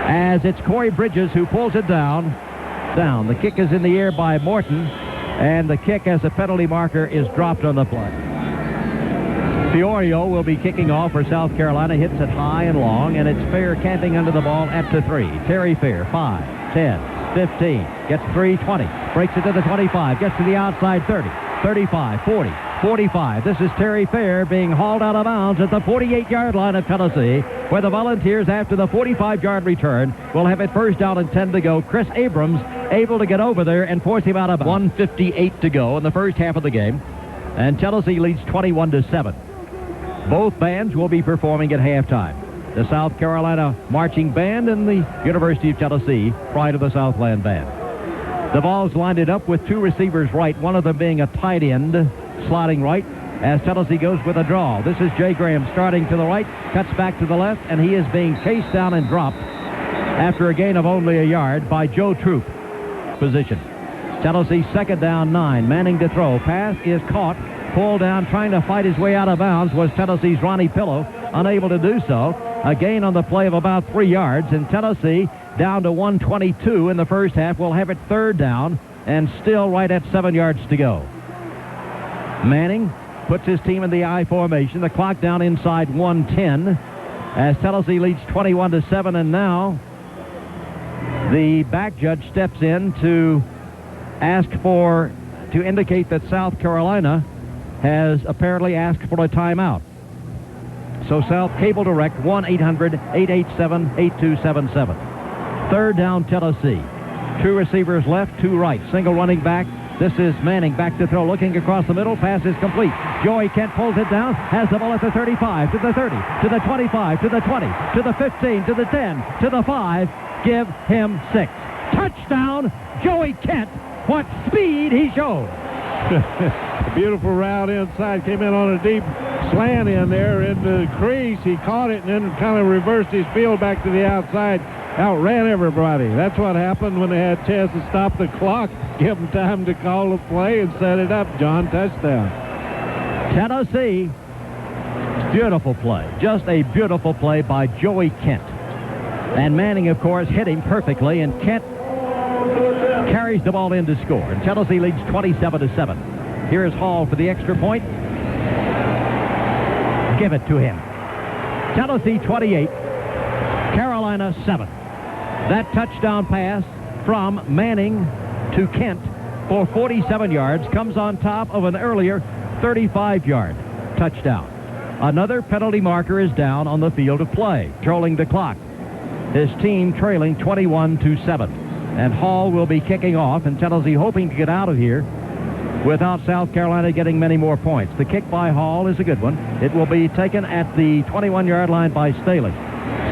as it's Corey Bridges who pulls it down. The kick is in the air by Morton, and the kick as a penalty marker is dropped on the play. Fiorio will be kicking off for South Carolina. Hits it high and long, and it's Fair camping under the ball at the 3. Terry Fair, 5, 10. 15, gets 3, 20, breaks it to the 25, gets to the outside 30, 35, 40, 45. This is Terry Fair being hauled out of bounds at the 48-yard line of Tennessee, where the Volunteers, after the 45-yard return, will have it first down and 10 to go. Chris Abrams able to get over there and force him out of 1:58 to go in the first half of the game, and Tennessee leads 21-7. Both bands will be performing at halftime. The South Carolina Marching Band and the University of Tennessee Pride of the Southland Band. The Vols lined it up with two receivers right, one of them being a tight end, slotting right, as Tennessee goes with a draw. This is Jay Graham starting to the right, cuts back to the left, and he is being chased down and dropped after a gain of only a yard by Joe Troop. Position. Tennessee second down 9. Manning to throw. Pass is caught. Pulled down, trying to fight his way out of bounds was Tennessee's Ronnie Pillow, unable to do so. A gain on the play of about 3 yards, and Tennessee down to 122 in the first half. Will have it third down and still right at 7 yards to go. Manning puts his team in the I formation. The clock down inside 1:10 as Tennessee leads 21-7, and now the back judge steps in to indicate that South Carolina has apparently asked for a timeout. So South Cable Direct 1-800-887-8277. Third down Tennessee. 2 receivers left, 2 right. Single running back. This is Manning back to throw, looking across the middle. Pass is complete. Joey Kent pulls it down, has the ball at the 35, to the 30, to the 25, to the 20, to the 15, to the 10, to the 5. Give him 6. Touchdown, Joey Kent. What speed he showed. A beautiful route inside, came in on a deep slant in there into the crease. He caught it and then kind of reversed his field back to the outside. Outran everybody. That's what happened when they had a chance to stop the clock, give them time to call the play and set it up. John, touchdown. Tennessee, beautiful play. Just a beautiful play by Joey Kent. And Manning, of course, hit him perfectly, and Kent carries the ball in to score. And Tennessee leads 27-7. Here is Hall for the extra point. Give it to him. Tennessee 28, Carolina 7. That touchdown pass from Manning to Kent for 47 yards comes on top of an earlier 35-yard touchdown. Another penalty marker is down on the field of play, trolling the clock. His team trailing 21-7. And Hall will be kicking off, and Tennessee hoping to get out of here without South Carolina getting many more points. The kick by Hall is a good one. It will be taken at the 21-yard line by Staley.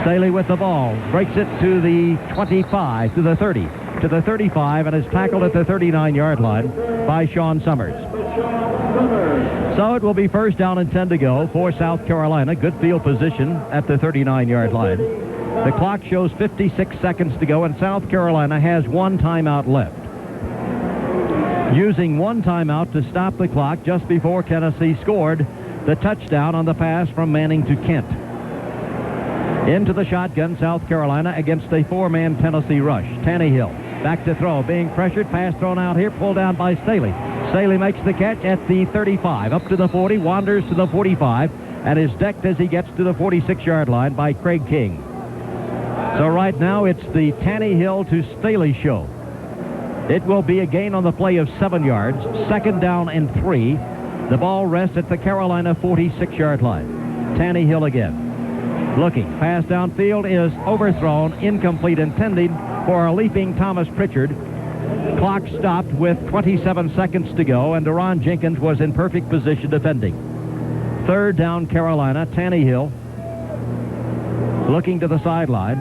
Staley with the ball, breaks it to the 25, to the 30, to the 35 and is tackled at the 39-yard line by Sean Summers. So it will be first down and 10 to go for South Carolina. Good field position at the 39-yard line. The clock shows 56 seconds to go, and South Carolina has one timeout left. Using one timeout to stop the clock just before Tennessee scored the touchdown on the pass from Manning to Kent. Into the shotgun, South Carolina against a four-man Tennessee rush. Tannehill back to throw, being pressured, pass thrown out here, pulled down by Staley. Staley makes the catch at the 35, up to the 40, wanders to the 45, and is decked as he gets to the 46-yard line by Craig King. So right now it's the Tannehill to Staley show. It will be a gain on the play of 7 yards, second down and 3. The ball rests at the Carolina 46-yard line. Tannehill again. Looking, pass downfield is overthrown, incomplete, intended for a leaping Thomas Pritchard. Clock stopped with 27 seconds to go, and Deron Jenkins was in perfect position defending. Third down, Carolina. Tannehill looking to the sideline.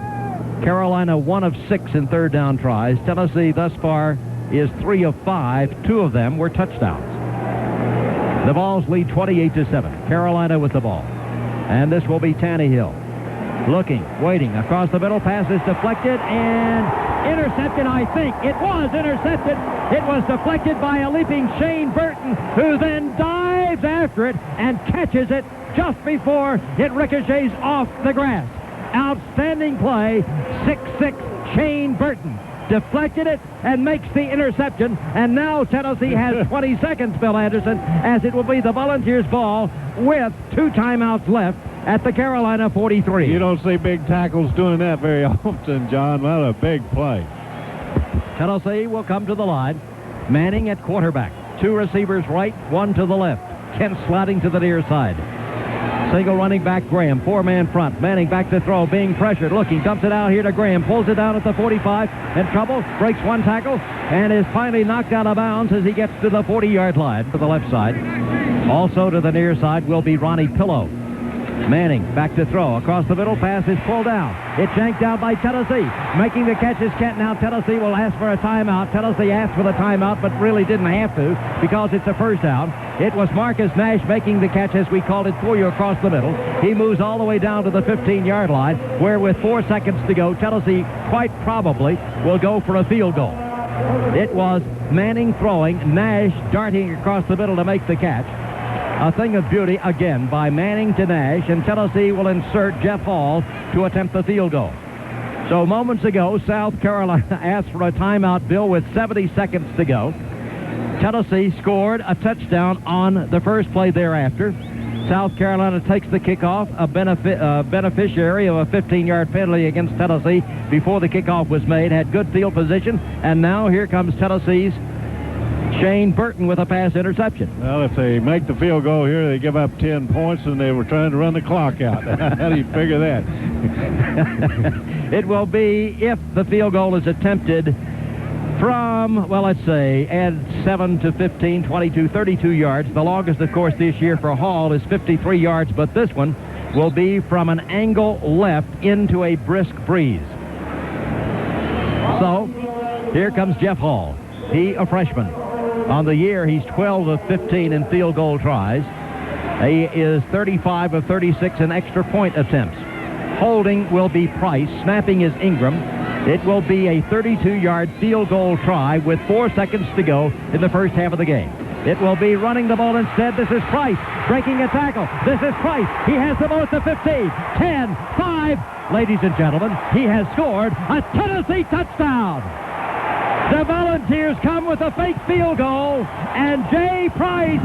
Carolina 1 of 6 in third down tries. Tennessee thus far is 3 of 5. 2 of them were touchdowns. The Vols lead 28-7. Carolina with the ball. And this will be Tannehill. Looking, waiting, across the middle, pass is deflected and intercepted, I think. It was intercepted. It was deflected by a leaping Shane Burton, who then dives after it and catches it just before it ricochets off the grass. Outstanding play, 6'6" Shane Burton. Deflected it and makes the interception, and now Tennessee has 20 seconds, Bill Anderson, as it will be the Volunteers' ball with 2 timeouts left at the Carolina 43. You don't see big tackles doing that very often, John. What a big play. Tennessee will come to the line. Manning at quarterback. 2 receivers right, 1 to the left. Kent sliding to the near side. Single running back Graham, 4-man front. Manning back to throw, being pressured, looking, dumps it out here to Graham, pulls it down at the 45, in trouble, breaks 1 tackle, and is finally knocked out of bounds as he gets to the 40-yard line to the left side. Also to the near side will be Ronnie Pillow. Manning back to throw, across the middle, pass is pulled down. It's yanked down by Tennessee. Making the catch is Kent. Now Tennessee will ask for a timeout. Tennessee asked for the timeout, but really didn't have to because it's a first down. It was Marcus Nash making the catch, as we called it, for you across the middle. He moves all the way down to the 15-yard line, where with 4 seconds to go, Tennessee quite probably will go for a field goal. It was Manning throwing, Nash darting across the middle to make the catch. A thing of beauty, again, by Manning to Nash, and Tennessee will insert Jeff Hall to attempt the field goal. So moments ago, South Carolina asked for a timeout, Bill, with 70 seconds to go. Tennessee scored a touchdown on the first play thereafter. South Carolina takes the kickoff, a beneficiary of a 15-yard penalty against Tennessee before the kickoff was made, had good field position, and now here comes Tennessee's Shane Burton with a pass interception. Well, if they make the field goal here, they give up 10 points, and they were trying to run the clock out. How do you figure that? It will be, if the field goal is attempted from, well, let's say, add 7 to 15, 22, 32 yards. The longest, of course, this year for Hall is 53 yards, but this one will be from an angle left into a brisk breeze. So, here comes Jeff Hall. He, a freshman. On the year, he's 12 of 15 in field goal tries. He is 35 of 36 in extra point attempts. Holding will be Price. Snapping is Ingram. It will be a 32-yard field goal try with 4 seconds to go in the first half of the game. It will be running the ball instead. This is Price breaking a tackle. This is Price. He has the ball at the 15, 10, 5. Ladies and gentlemen, he has scored a Tennessee touchdown. The Volunteers come with a fake field goal, and Jay Price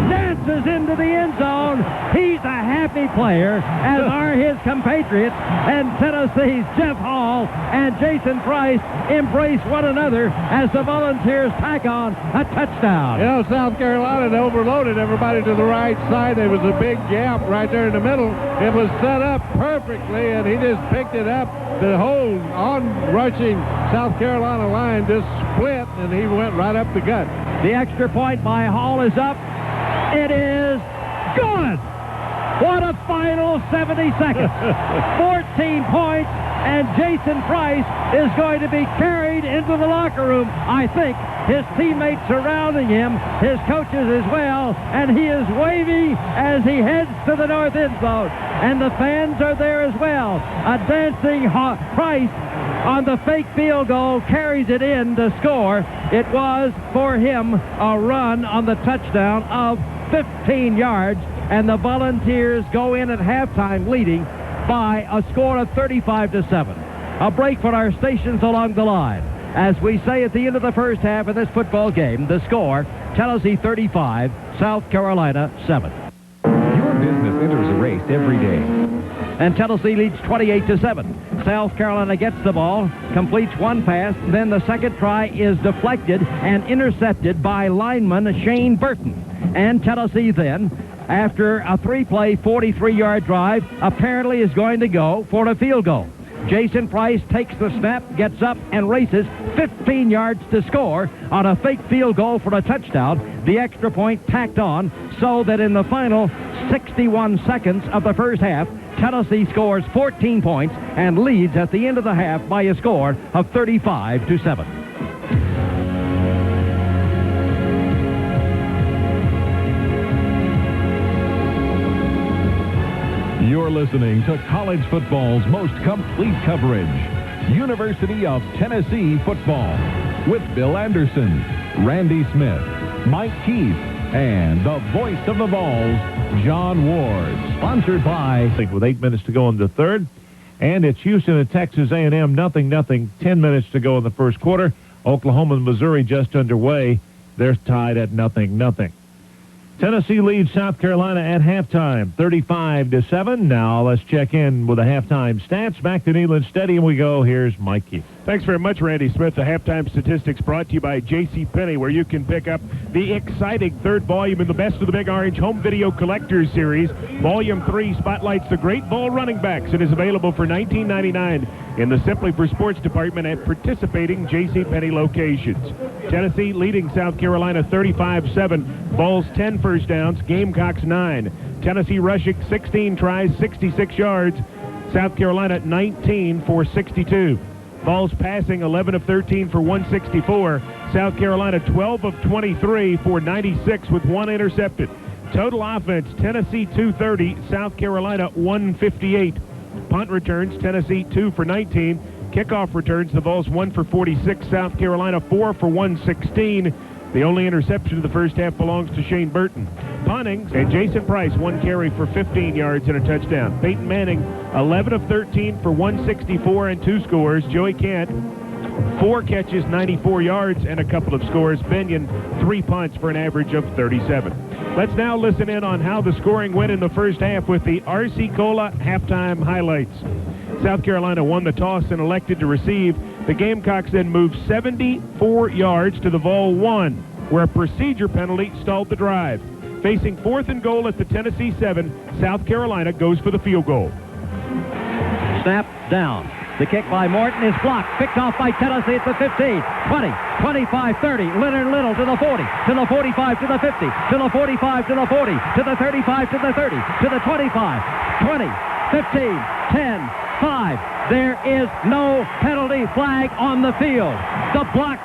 dances into the end zone. He's a happy player, as are his compatriots, and Tennessee's Jeff Hall and Jason Price embrace one another as the Volunteers tack on a touchdown. You know, South Carolina overloaded everybody to the right side. There was a big gap right there in the middle. It was set up perfectly, and he just picked it up. The whole on-rushing South Carolina line just split, and he went right up the gut. The extra point by Hall is up. It is good. What a final 70 seconds. 14 points and Jason Price is going to be carried into the locker room. I think his teammates surrounding him, his coaches as well, and he is waving as he heads to the north end zone. And the fans are there as well. A dancing Price on the fake field goal carries it in to score. It was for him a run on the touchdown of 15 yards, and the Volunteers go in at halftime leading by a score of 35-7. A break for our stations along the line. As we say at the end of the first half of this football game, the score, Tennessee 35, South Carolina 7. Your business enters a race every day. And Tennessee leads 28-7. South Carolina gets the ball, completes one pass, then the second try is deflected and intercepted by lineman Shane Burton. And Tennessee then, after a three-play, 43-yard drive, apparently is going to go for a field goal. Jason Price takes the snap, gets up, and races 15 yards to score on a fake field goal for a touchdown. The extra point tacked on so that in the final 61 seconds of the first half, Tennessee scores 14 points and leads at the end of the half by a score of 35-7. You're listening to college football's most complete coverage. University of Tennessee football with Bill Anderson, Randy Smith, Mike Keith, and the voice of the Vols, John Ward. Sponsored by... With 8 minutes to go in the third. And it's Houston and Texas A&M, 0-0, 10 minutes to go in the first quarter. Oklahoma and Missouri just underway. They're tied at 0-0. Tennessee leads South Carolina at halftime, 35-7. Now let's check in with the halftime stats. Back to Neyland Stadium we go. Here's Mike Keith. Thanks very much, Randy Smith. The halftime statistics brought to you by JCPenney, where you can pick up the exciting third volume in the Best of the Big Orange Home Video Collectors Series. Volume 3 spotlights the great Vol running backs and is available for $19.99 in the Simply for Sports department at participating JCPenney locations. Tennessee leading South Carolina 35-7. Vols 10 first downs, Gamecocks 9. Tennessee rushing 16 tries, 66 yards. South Carolina 19 for 62. Vols passing 11 of 13 for 164. South Carolina 12 of 23 for 96 with one intercepted. Total offense, Tennessee 230, South Carolina 158. Punt returns, Tennessee 2 for 19. Kickoff returns, the Vols 1 for 46, South Carolina 4 for 116. The only interception of the first half belongs to Shane Burton. Punting, and Jason Price, 1 carry for 15 yards and a touchdown. Peyton Manning, 11 of 13 for 164 and 2 scores. Joey Kent, 4 catches, 94 yards, and a couple of scores. Benyon, 3 punts for an average of 37. Let's now listen in on how the scoring went in the first half with the RC Cola halftime highlights. South Carolina won the toss and elected to receive. The Gamecocks then moved 74 yards to the Vol 1, where a procedure penalty stalled the drive. Facing 4th and goal at the Tennessee 7, South Carolina goes for the field goal. Snap down. The kick by Morton is blocked. Picked off by Tennessee at the 15, 20, 25, 30. Leonard Little to the 40, to the 45, to the 50, to the 45, to the 40, to the 35, to the 30, to the 25, 20, 15, 10, 5. There is no penalty flag on the field. The block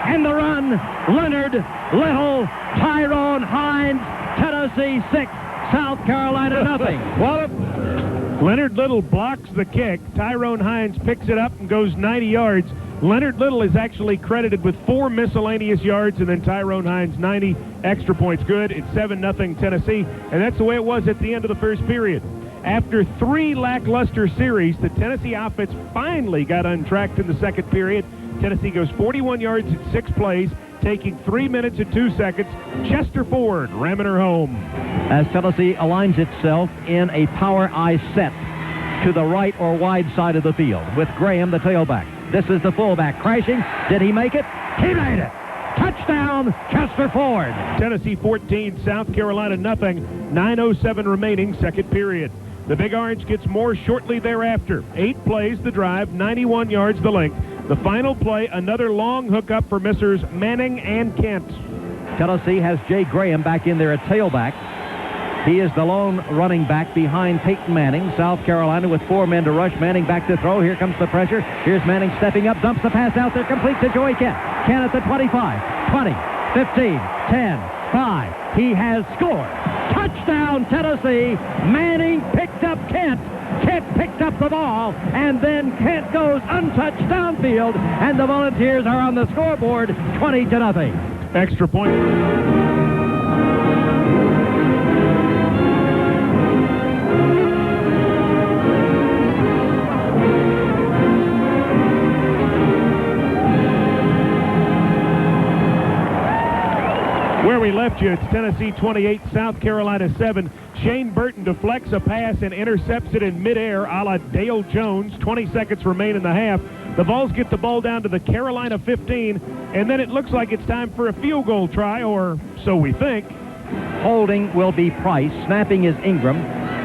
and the run. Leonard Little, Tyrone Hines, Tennessee 6, South Carolina nothing. Leonard Little blocks the kick. Tyrone Hines picks it up and goes 90 yards. Leonard Little is actually credited with 4 miscellaneous yards, and then Tyrone Hines 90 extra points. Good. It's 7-0 Tennessee, and that's the way it was at the end of the first period. After 3 lackluster series, the Tennessee offense finally got untracked in the second period. Tennessee goes 41 yards in 6 plays, taking 3 minutes and 2 seconds. Chester Ford ramming her home. As Tennessee aligns itself in a power I set to the right or wide side of the field with Graham, the tailback. This is the fullback crashing. Did he make it? He made it. Touchdown, Chester Ford. Tennessee 14, South Carolina nothing. 9:07 remaining, second period. The Big Orange gets more shortly thereafter. 8 plays the drive, 91 yards the length. The final play, another long hookup for Messrs. Manning and Kent. Tennessee has Jay Graham back in there at tailback. He is the lone running back behind Peyton Manning. South Carolina with 4 men to rush. Manning back to throw. Here comes the pressure. Here's Manning stepping up, dumps the pass out there, complete to Joey Kent. Kent at the 25, 20, 15, 10, 5. He has scored. Touchdown, Tennessee. Manning picked up Kent. Kent picked up the ball, and then Kent goes untouched downfield, and the Volunteers are on the scoreboard 20-0. Extra point. Where we left you, it's Tennessee 28, South Carolina 7. Shane Burton deflects a pass and intercepts it in midair, a la Dale Jones. 20 seconds remain in the half. The Vols get the ball down to the Carolina 15, and then it looks like it's time for a field goal try, or so we think. Holding will be Price. Snapping is Ingram.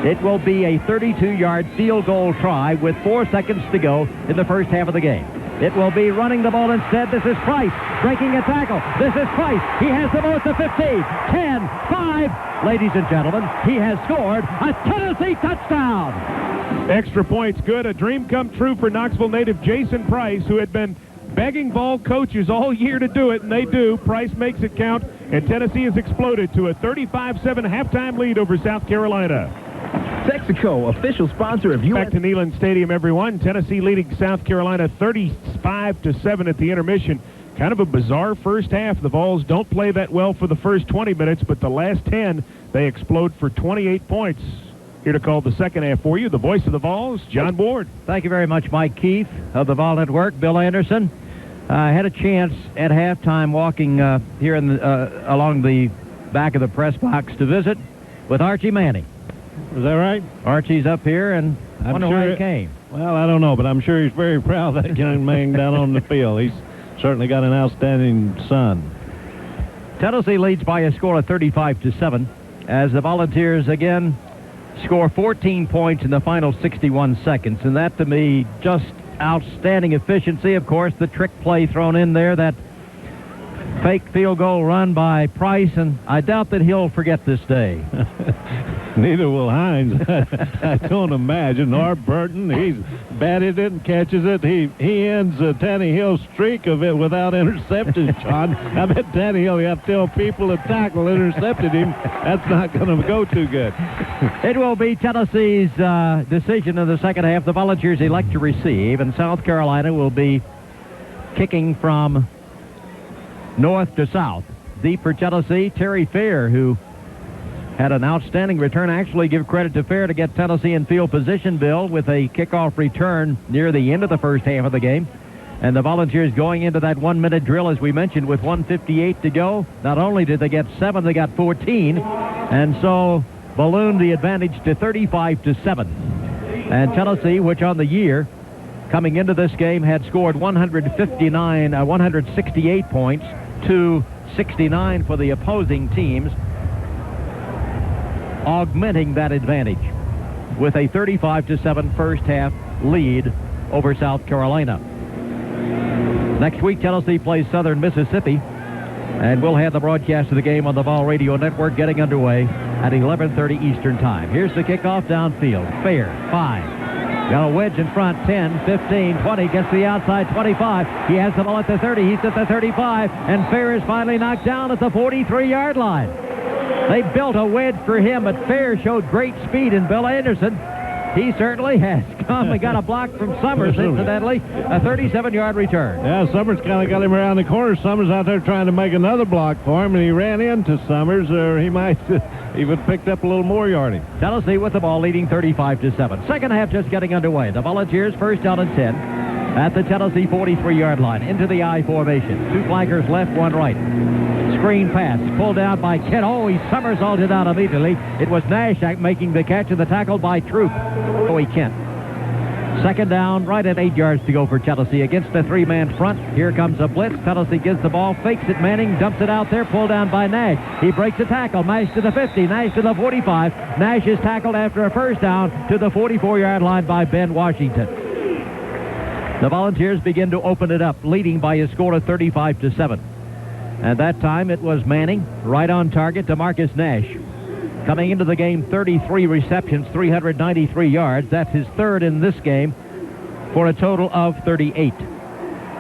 It will be a 32-yard field goal try with 4 seconds to go in the first half of the game. It will be running the ball instead. This is Price breaking a tackle. This is Price. He has the ball at the 15, 10, 5. Ladies and gentlemen, he has scored a Tennessee touchdown. Extra points good. A dream come true for Knoxville native Jason Price, who had been begging Vol coaches all year to do it, and they do. Price makes it count, and Tennessee has exploded to a 35-7 halftime lead over South Carolina. Texaco, official sponsor of U.S. Back to Neyland Stadium, everyone. Tennessee leading South Carolina 35-7 at the intermission. Kind of a bizarre first half. The Vols don't play that well for the first 20 minutes, but the last 10, they explode for 28 points. Here to call the second half for you, the voice of the Vols, John Ward. Thank you very much, Mike Keith of the Vol Network. Bill Anderson. I had a chance at halftime walking here in the, along the back of the press box to visit with Archie Manning. Is that right? Archie's up here, and I wonder why he came. Well, I don't know, but I'm sure he's very proud of that young man down on the field. He's certainly got an outstanding son. Tennessee leads by a score of 35-7 as the Volunteers again score 14 points in the final 61 seconds. And that, to me, just outstanding efficiency. Of course, the trick play thrown in there, that fake field goal run by Price, and I doubt that he'll forget this day. Neither will Hines. I don't imagine. Or Burton, he's batted it and catches it. He ends Tannehill's streak of it without interceptions, John. I bet Tannehill got to tell people the tackle intercepted him. That's not going to go too good. It will be Tennessee's decision in the second half. The Volunteers elect to receive, and South Carolina will be kicking from north to south. Deep for Tennessee, Terry Fair, who had an outstanding return. Actually, give credit to Fair to get Tennessee in field position, Bill, with a kickoff return near the end of the first half of the game. And the Volunteers going into that 1-minute drill, as we mentioned, with 1:58 to go. Not only did they get 7, they got 14. And so ballooned the advantage to 35-7. And Tennessee, which on the year, coming into this game, had scored 168 points to 69 for the opposing teams, augmenting that advantage with a 35-7 first half lead over South Carolina. Next week, Tennessee plays Southern Mississippi, and we'll have the broadcast of the game on the Vol Radio Network getting underway at 11:30 Eastern Time. Here's the kickoff downfield. Fair, 5. Got a wedge in front, 10, 15, 20, gets to the outside, 25. He has the ball at the 30, he's at the 35, and Fair is finally knocked down at the 43-yard line. They built a wedge for him, but Fair showed great speed, and Bill Anderson, he certainly has come and got a block from Summers, incidentally, a 37-yard return. Yeah, Summers kind of got him around the corner. Summers out there trying to make another block for him, and he ran into Summers, or he might even picked up a little more yardage. Tennessee with the ball leading 35-7. Second half just getting underway. The Volunteers first down and 10 at the Tennessee 43-yard line into the I formation. 2 flankers left, 1 right. Screen pass pulled down by Kent. Oh, he somersaulted out immediately. It was Nash making the catch, and the tackle by Troop. Joey Kent. Second down, right at 8 yards to go for Tennessee against the 3-man front. Here comes a blitz. Tennessee gives the ball, fakes it. Manning dumps it out there, pulled down by Nash. He breaks a tackle. Nash to the 50, Nash to the 45. Nash is tackled after a first down to the 44-yard line by Ben Washington. The Volunteers begin to open it up, leading by a score of 35-7. And that time it was Manning, right on target to Marcus Nash. Coming into the game, 33 receptions, 393 yards. That's his third in this game for a total of 38.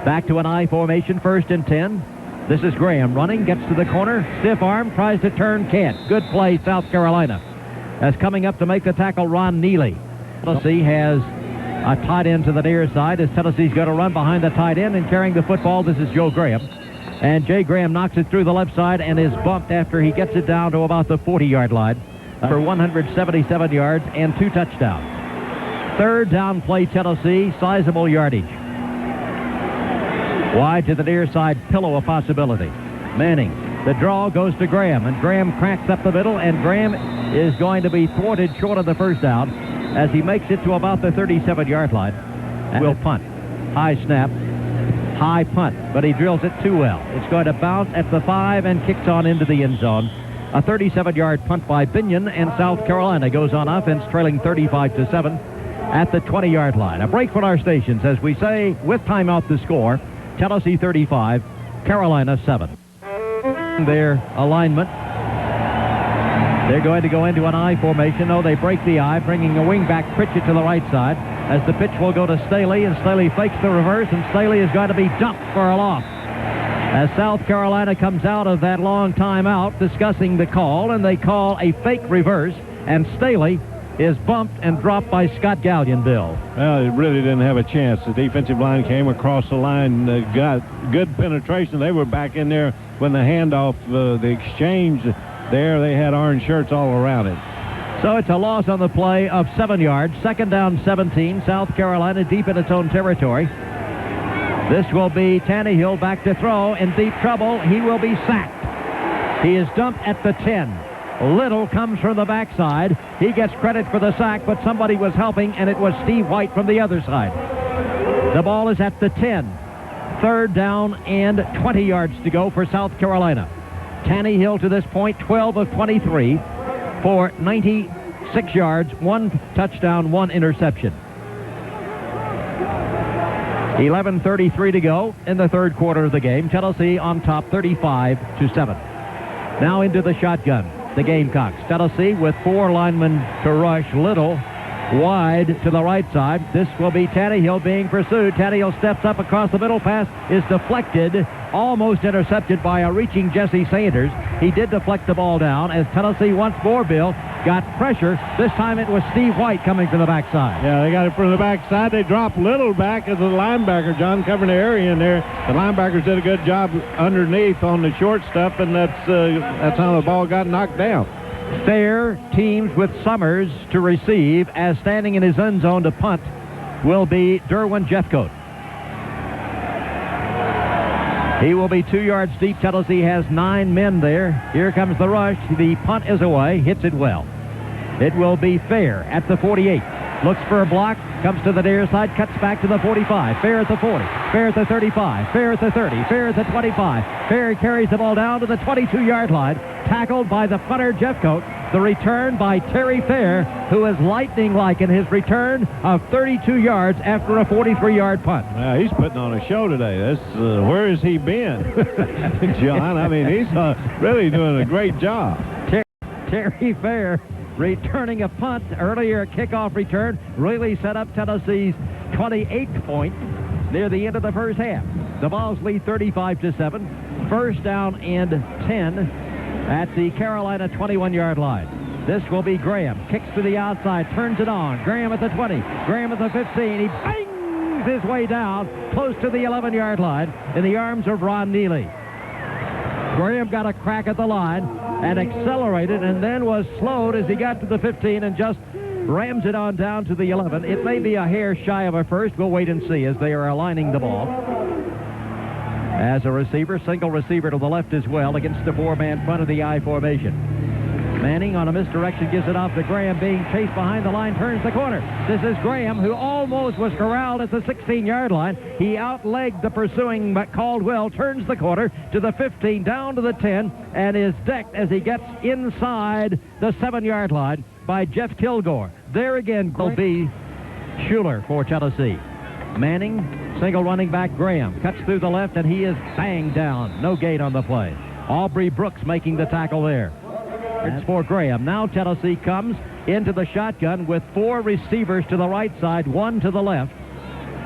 Back to an I formation, 1st and 10. This is Graham running, gets to the corner, stiff arm, tries to turn, can't. Good play, South Carolina. As coming up to make the tackle, Ron Neely. Tennessee has a tight end to the near side as Tennessee's going to run behind the tight end, and carrying the football, this is Joe Graham. And Jay Graham knocks it through the left side and is bumped after he gets it down to about the 40-yard line for 177 yards and 2 touchdowns. 3rd down play, Tennessee, sizable yardage. Wide to the near side, pillow a possibility. Manning, the draw goes to Graham, and Graham cracks up the middle, and Graham is going to be thwarted short of the 1st down as he makes it to about the 37-yard line and will punt. High snap, high punt, but he drills it too well. It's going to bounce at the 5 and kicks on into the end zone. A 37-yard punt by Binion, and South Carolina goes on offense, trailing 35-7 at the 20-yard line. A break for our stations as we say, with timeout, the score, Tennessee 35, Carolina 7. Their alignment. They're going to go into an I formation. No, they break the I, bringing a wingback Pritchett to the right side as the pitch will go to Staley, and Staley fakes the reverse, and Staley is going to be dumped for a loss. As South Carolina comes out of that long timeout discussing the call, and they call a fake reverse, and Staley is bumped and dropped by Scott Gallion, Bill. Well, it really didn't have a chance. The defensive line came across the line, got good penetration. They were back in there when the handoff, the exchange there. They had orange shirts all around it. So it's a loss on the play of 7 yards. 2nd down, 17. South Carolina deep in its own territory. This will be Tannehill back to throw, in deep trouble. He will be sacked. He is dumped at the 10. Little comes from the backside. He gets credit for the sack, but somebody was helping, and it was Steve White from the other side. The ball is at the 10. 3rd down and 20 yards to go for South Carolina. Tannehill to this point, 12 of 23 for 96 yards, 1 touchdown, 1 interception. 11:33 to go in the 3rd quarter of the game. Tennessee on top, 35-7. Now into the shotgun. The Gamecocks. Tennessee with 4 linemen to rush. Little wide to the right side. This will be Tannehill being pursued. Tannehill steps up across the middle. Pass is deflected, almost intercepted by a reaching Jesse Sanders. He did deflect the ball down as Tennessee once more, Bill, got pressure. This time it was Steve White coming from the backside. Yeah, they got it from the backside. They dropped Little back as a linebacker. John covering the area in there. The linebackers did a good job underneath on the short stuff, and that's how the ball got knocked down. Fair teams with Summers to receive, as standing in his end zone to punt will be Derwin Jeffcoat. He will be 2 yards deep. Tennessee has 9 men there. Here comes the rush. The punt is away. Hits it well. It will be Fair at the 48. Looks for a block. Comes to the near side. Cuts back to the 45. Fair at the 40. Fair at the 35. Fair at the 30. Fair at the 25. Fair carries the ball down to the 22-yard line. Tackled by the punter, Jeffcoat. The return by Terry Fair, who is lightning-like in his return of 32 yards after a 43-yard punt. He's putting on a show today. Where has he been, John? I mean, he's really doing a great job. Terry Fair returning a punt. Earlier, a kickoff return really set up Tennessee's 28th point near the end of the first half. The Vols lead 35-7. 1st down and 10 at the Carolina 21-yard line. This will be Graham. Kicks to the outside, turns it on. Graham at the 20, Graham at the 15. He bangs his way down close to the 11-yard line in the arms of Ron Neely. Graham got a crack at the line and accelerated, and then was slowed as he got to the 15 and just rams it on down to the 11. It may be a hair shy of a first. We'll wait and see as they are aligning the ball. As a receiver, single receiver to the left as well against the 4-man front of the I formation. Manning on a misdirection gives it off to Graham, being chased behind the line, turns the corner. This is Graham, who almost was corralled at the 16-yard line. He outlegged the pursuing Caldwell, turns the corner to the 15, down to the 10, and is decked as he gets inside the 7-yard line by Jeff Kilgore. There again will be Schuler for Tennessee. Manning, single running back Graham, cuts through the left, and he is banged down. No gate on the play. Aubrey Brooks making the tackle there. It's for Graham. Now Tennessee comes into the shotgun with 4 receivers to the right side, 1 to the left.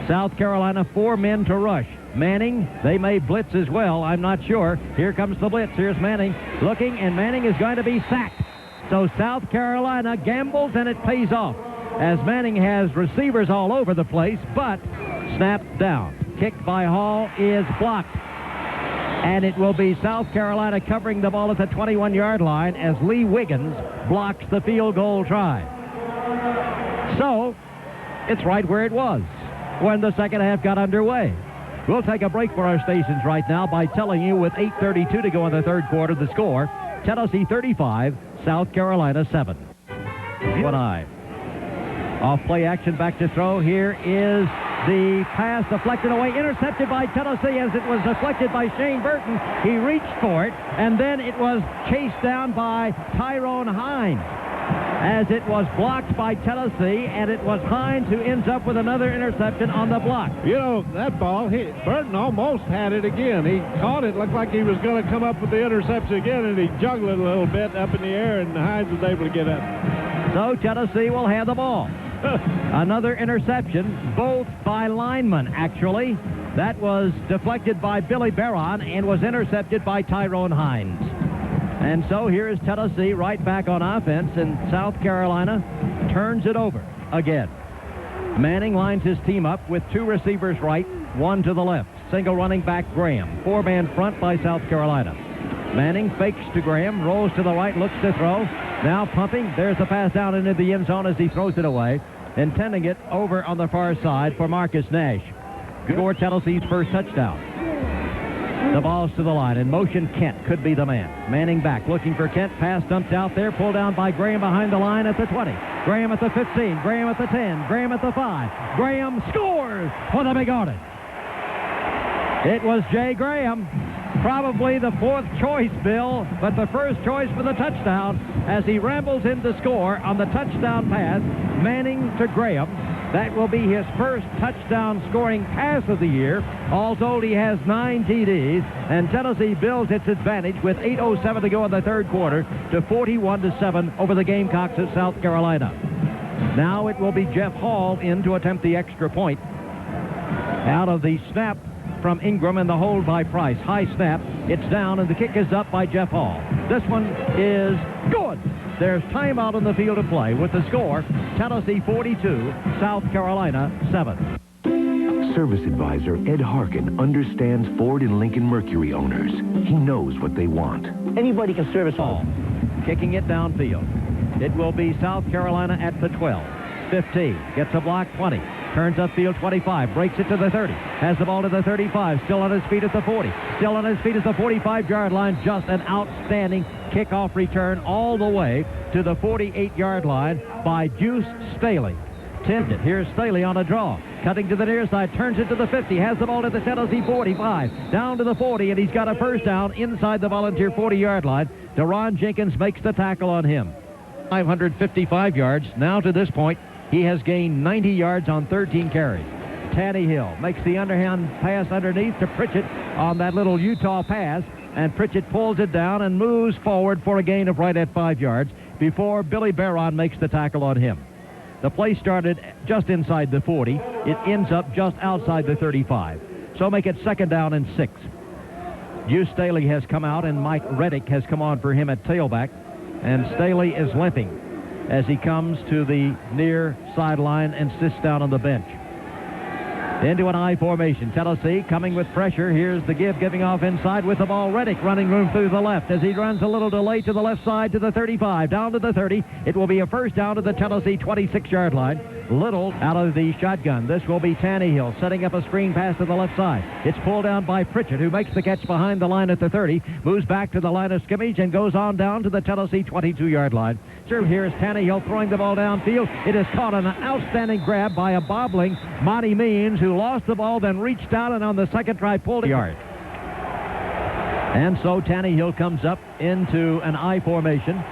South Carolina, 4 men to rush. Manning, they may blitz as well. I'm not sure. Here comes the blitz. Here's Manning looking, and Manning is going to be sacked. So South Carolina gambles, and it pays off, as Manning has receivers all over the place, but snapped down. Kick by Hall is blocked. And it will be South Carolina covering the ball at the 21-yard line as Lee Wiggins blocks the field goal try. So, it's right where it was when the second half got underway. We'll take a break for our stations right now by telling you with 8:32 to go in the third quarter the score, Tennessee 35, South Carolina 7. One eye. Off play action, back to throw. Here is the pass deflected away, intercepted by Tennessee as it was deflected by Shane Burton. He reached for it, and then it was chased down by Tyrone Hines as it was blocked by Tennessee, and it was Hines who ends up with another interception on the block. You know, that ball, Burton almost had it again. He caught it, looked like he was going to come up with the interception again, and he juggled it a little bit up in the air, and Hines was able to get up. So Tennessee will have the ball. Another interception, both by linemen, actually. That was deflected by Billy Barron and was intercepted by Tyrone Hines. And so here is Tennessee right back on offense, and South Carolina turns it over again. Manning lines his team up with 2 receivers right, 1 to the left. Single running back Graham. 4-man front by South Carolina. Manning fakes to Graham, rolls to the right, looks to throw. Now pumping. There's the pass down into the end zone as he throws it away, intending it over on the far side for Marcus Nash. Score Tennessee's first touchdown. The ball's to the line. In motion, Kent could be the man. Manning back, looking for Kent. Pass dumped out there, pulled down by Graham behind the line at the 20. Graham at the 15. Graham at the 10. Graham at the 5. Graham scores for the Big Hornets. It was Jay Graham. Probably the 4th choice, Bill, but the first choice for the touchdown as he rambles in to score on the touchdown pass. Manning to Graham. That will be his first touchdown scoring pass of the year. All told, he has 9 TDs, and Tennessee builds its advantage with 8:07 to go in the third quarter to 41-7 over the Gamecocks of South Carolina. Now it will be Jeff Hall in to attempt the extra point. Out of the snap from Ingram and the hold by Price. High snap. It's down, and the kick is up by Jeff Hall. This one is good. There's timeout on the field of play with the score, Tennessee 42, South Carolina 7. Service advisor Ed Harkin understands Ford and Lincoln Mercury owners. He knows what they want. Anybody can service Hall. Kicking it downfield. It will be South Carolina at the 12. 15. Gets a block, 20. Turns upfield, 25. Breaks it to the 30. Has the ball to the 35. Still on his feet at the 40. Still on his feet at the 45-yard line. Just an outstanding kickoff return all the way to the 48-yard line by Juice Staley. Tipped it. Here's Staley on a draw. Cutting to the near side. Turns it to the 50. Has the ball to the Tennessee 45. Down to the 40, and he's got a first down inside the Volunteer 40-yard line. Deron Jenkins makes the tackle on him. 555 yards. Now to this point, he has gained 90 yards on 13 carries. Tannehill makes the underhand pass underneath to Pritchett on that little Utah pass, and Pritchett pulls it down and moves forward for a gain of right at 5 yards before Billy Barron makes the tackle on him. The play started just inside the 40. It ends up just outside the 35. So make it 2nd down and 6. Juice Staley has come out, and Mike Reddick has come on for him at tailback, and Staley is limping as he comes to the near sideline and sits down on the bench. Into an I formation. Tennessee coming with pressure. Here's the giving off inside with the ball. Reddick running room through the left as he runs a little delay to the left side to the 35. Down to the 30. It will be a first down to the Tennessee 26-yard line. Little out of the shotgun. This will be Tannehill setting up a screen pass to the left side. It's pulled down by Pritchett, who makes the catch behind the line at the 30. Moves back to the line of scrimmage and goes on down to the Tennessee 22-yard line. Here's Tannehill throwing the ball downfield. It is caught on an outstanding grab by a bobbling Monty Means, who lost the ball, then reached out and on the second try pulled a yard. And so Tannehill comes up into an I formation.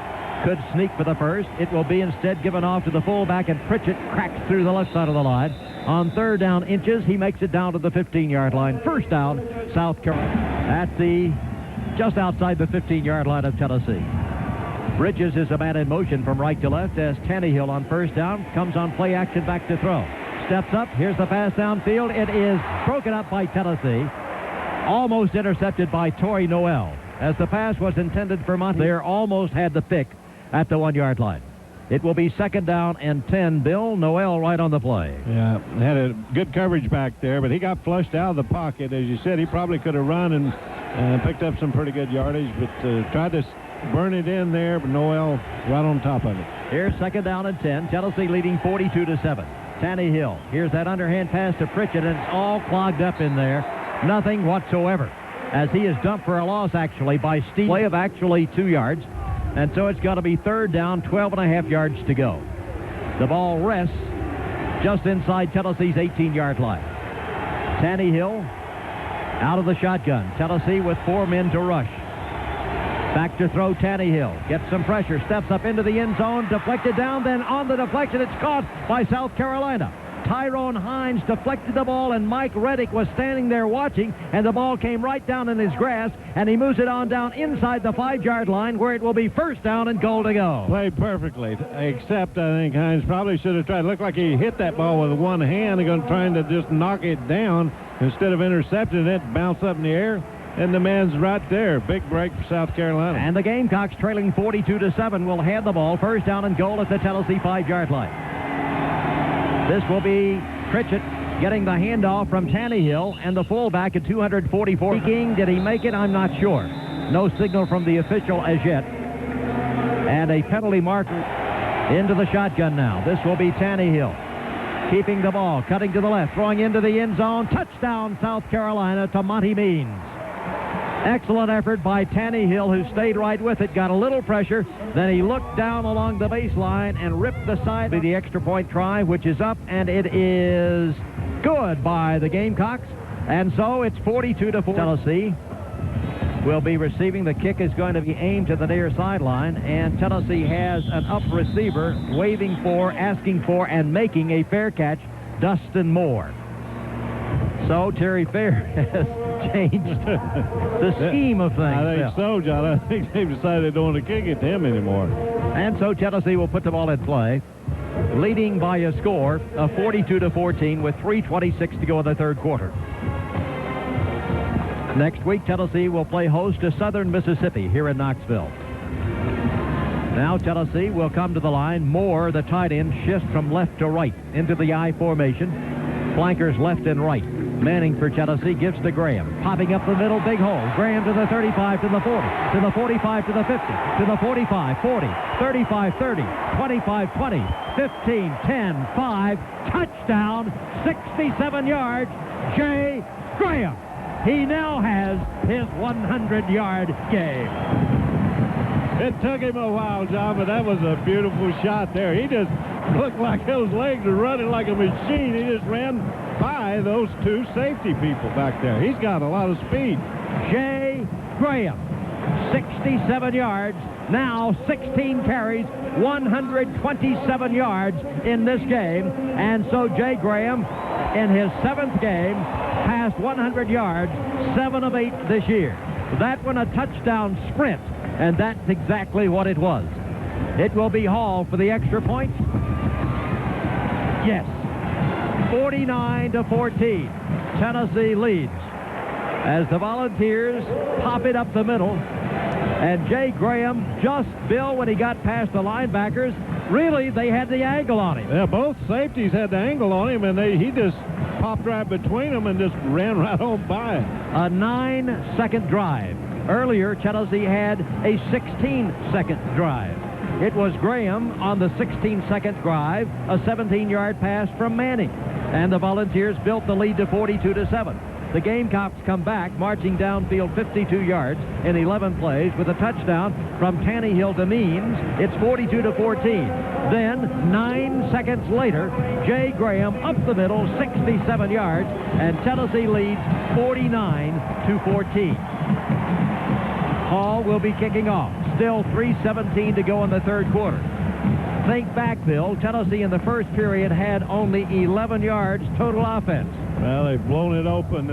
Could sneak for the first. It will be instead given off to the fullback, and Pritchett cracks through the left side of the line. On 3rd down inches, he makes it down to the 15-yard line. First down, South Carolina. At the just outside the 15-yard line of Tennessee. Bridges is a man in motion from right to left as Tannehill on first down comes on play action back to throw. Steps up. Here's the pass downfield. It is broken up by Tennessee. Almost intercepted by Torrey Noel. As the pass was intended for Monty, there almost had the pick at the 1-yard line. It will be 2nd down and 10. Bill Noel right on the play. Yeah, had a good coverage back there, but he got flushed out of the pocket. As you said, he probably could have run and picked up some pretty good yardage, but tried to burn it in there, but Noel right on top of it. Here's 2nd down and 10. Tennessee leading 42-7. Tannehill. Here's that underhand pass to Pritchett, and it's all clogged up in there. Nothing whatsoever. As he is dumped for a loss, actually, by Steve. Play of actually 2 yards. And so it's got to be 3rd down, 12.5 yards to go. The ball rests just inside Tennessee's 18-yard line. Tannehill out of the shotgun. Tennessee with 4 men to rush. Back to throw Tannehill. Gets some pressure. Steps up into the end zone. Deflected down. Then on the deflection, it's caught by South Carolina. Tyrone Hines deflected the ball, and Mike Reddick was standing there watching, and the ball came right down in his grasp, and he moves it on down inside the 5-yard line where it will be 1st down and goal to go. Played perfectly, except I think Hines probably should have tried. It looked like he hit that ball with one hand and trying to just knock it down instead of intercepting it, bounce up in the air. And the man's right there. Big break for South Carolina. And the Gamecocks trailing 42-7 will hand the ball 1st down and goal at the Tennessee 5-yard line. This will be Pritchett getting the handoff from Tannehill and the fullback at 244. Speaking, did he make it? I'm not sure. No signal from the official as yet. And a penalty marker into the shotgun now. This will be Tannehill. Keeping the ball, cutting to the left, throwing into the end zone. Touchdown, South Carolina to Monty Means. Excellent effort by Tannehill, who stayed right with it, got a little pressure, then he looked down along the baseline and ripped the side of the extra point try, which is up, and it is good by the Gamecocks. And so it's 42-4. Tennessee will be receiving. The kick is going to be aimed to the near sideline, and Tennessee has an up receiver waving for, asking for, and making a fair catch, Dustin Moore. So Terry Fair has changed the scheme of things. I think so, John. I think they've decided they don't want to kick it to him anymore. And so Tennessee will put the ball in play, leading by a score of 42-14 with 3:26 to go in the 3rd quarter. Next week, Tennessee will play host to Southern Mississippi here in Knoxville. Now Tennessee will come to the line. Moore, the tight end, shifts from left to right into the I formation. Flankers left and right. Manning for Tennessee gives to Graham. Popping up the middle, big hole. Graham to the 35, to the 40, to the 45, to the 50, to the 45, 40, 35, 30, 25, 20, 15, 10, 5. Touchdown, 67 yards, Jay Graham. He now has his 100-yard game. It took him a while, John, but that was a beautiful shot there. He just looked like those legs were running like a machine. He just ran by those 2 safety people back there. He's got a lot of speed. Jay Graham, 67 yards, now 16 carries, 127 yards in this game. And so Jay Graham, in his 7th game, passed 100 yards, 7 of 8 this year. That one a touchdown sprint, and that's exactly what it was. It will be Hall for the extra point. Yes. 49-14. Tennessee leads as the Volunteers pop it up the middle. And Jay Graham just, Bill, when he got past the linebackers, really, they had the angle on him. Yeah, both safeties had the angle on him, and he just popped right between them and just ran right on by it. A 9-second drive. Earlier, Tennessee had a 16-second drive. It was Graham on the 16-second drive, a 17-yard pass from Manning. And the Volunteers built the lead to 42-7. The Gamecocks come back, marching downfield 52 yards in 11 plays with a touchdown from Tannehill to Means. It's 42-14. Then, 9 seconds later, Jay Graham up the middle, 67 yards, and Tennessee leads 49-14. Hall will be kicking off. Still 3:17 to go in the 3rd quarter. Think back, Bill. Tennessee in the first period had only 11 yards total offense. Well, they've blown it open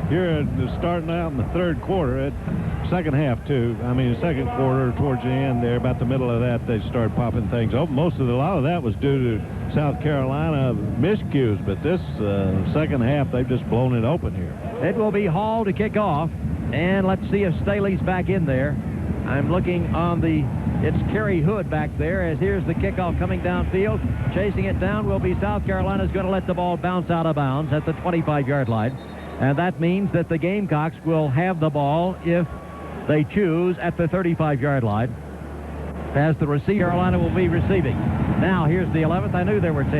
here starting out in the 3rd quarter. second half, too. I mean, the second quarter, towards the end there, about the middle of that, they started popping things open. A lot of that was due to South Carolina miscues, but this second half, they've just blown it open here. It will be Hall to kick off, and let's see if Staley's back in there. I'm looking on it's Kerry Hood back there, as here's the kickoff coming downfield. Chasing it down will be South Carolina's going to let the ball bounce out of bounds at the 25-yard line. And that means that the Gamecocks will have the ball, if they choose, at the 35-yard line, as the receiver Carolina will be receiving. Now, here's the 11th. I knew there were 10.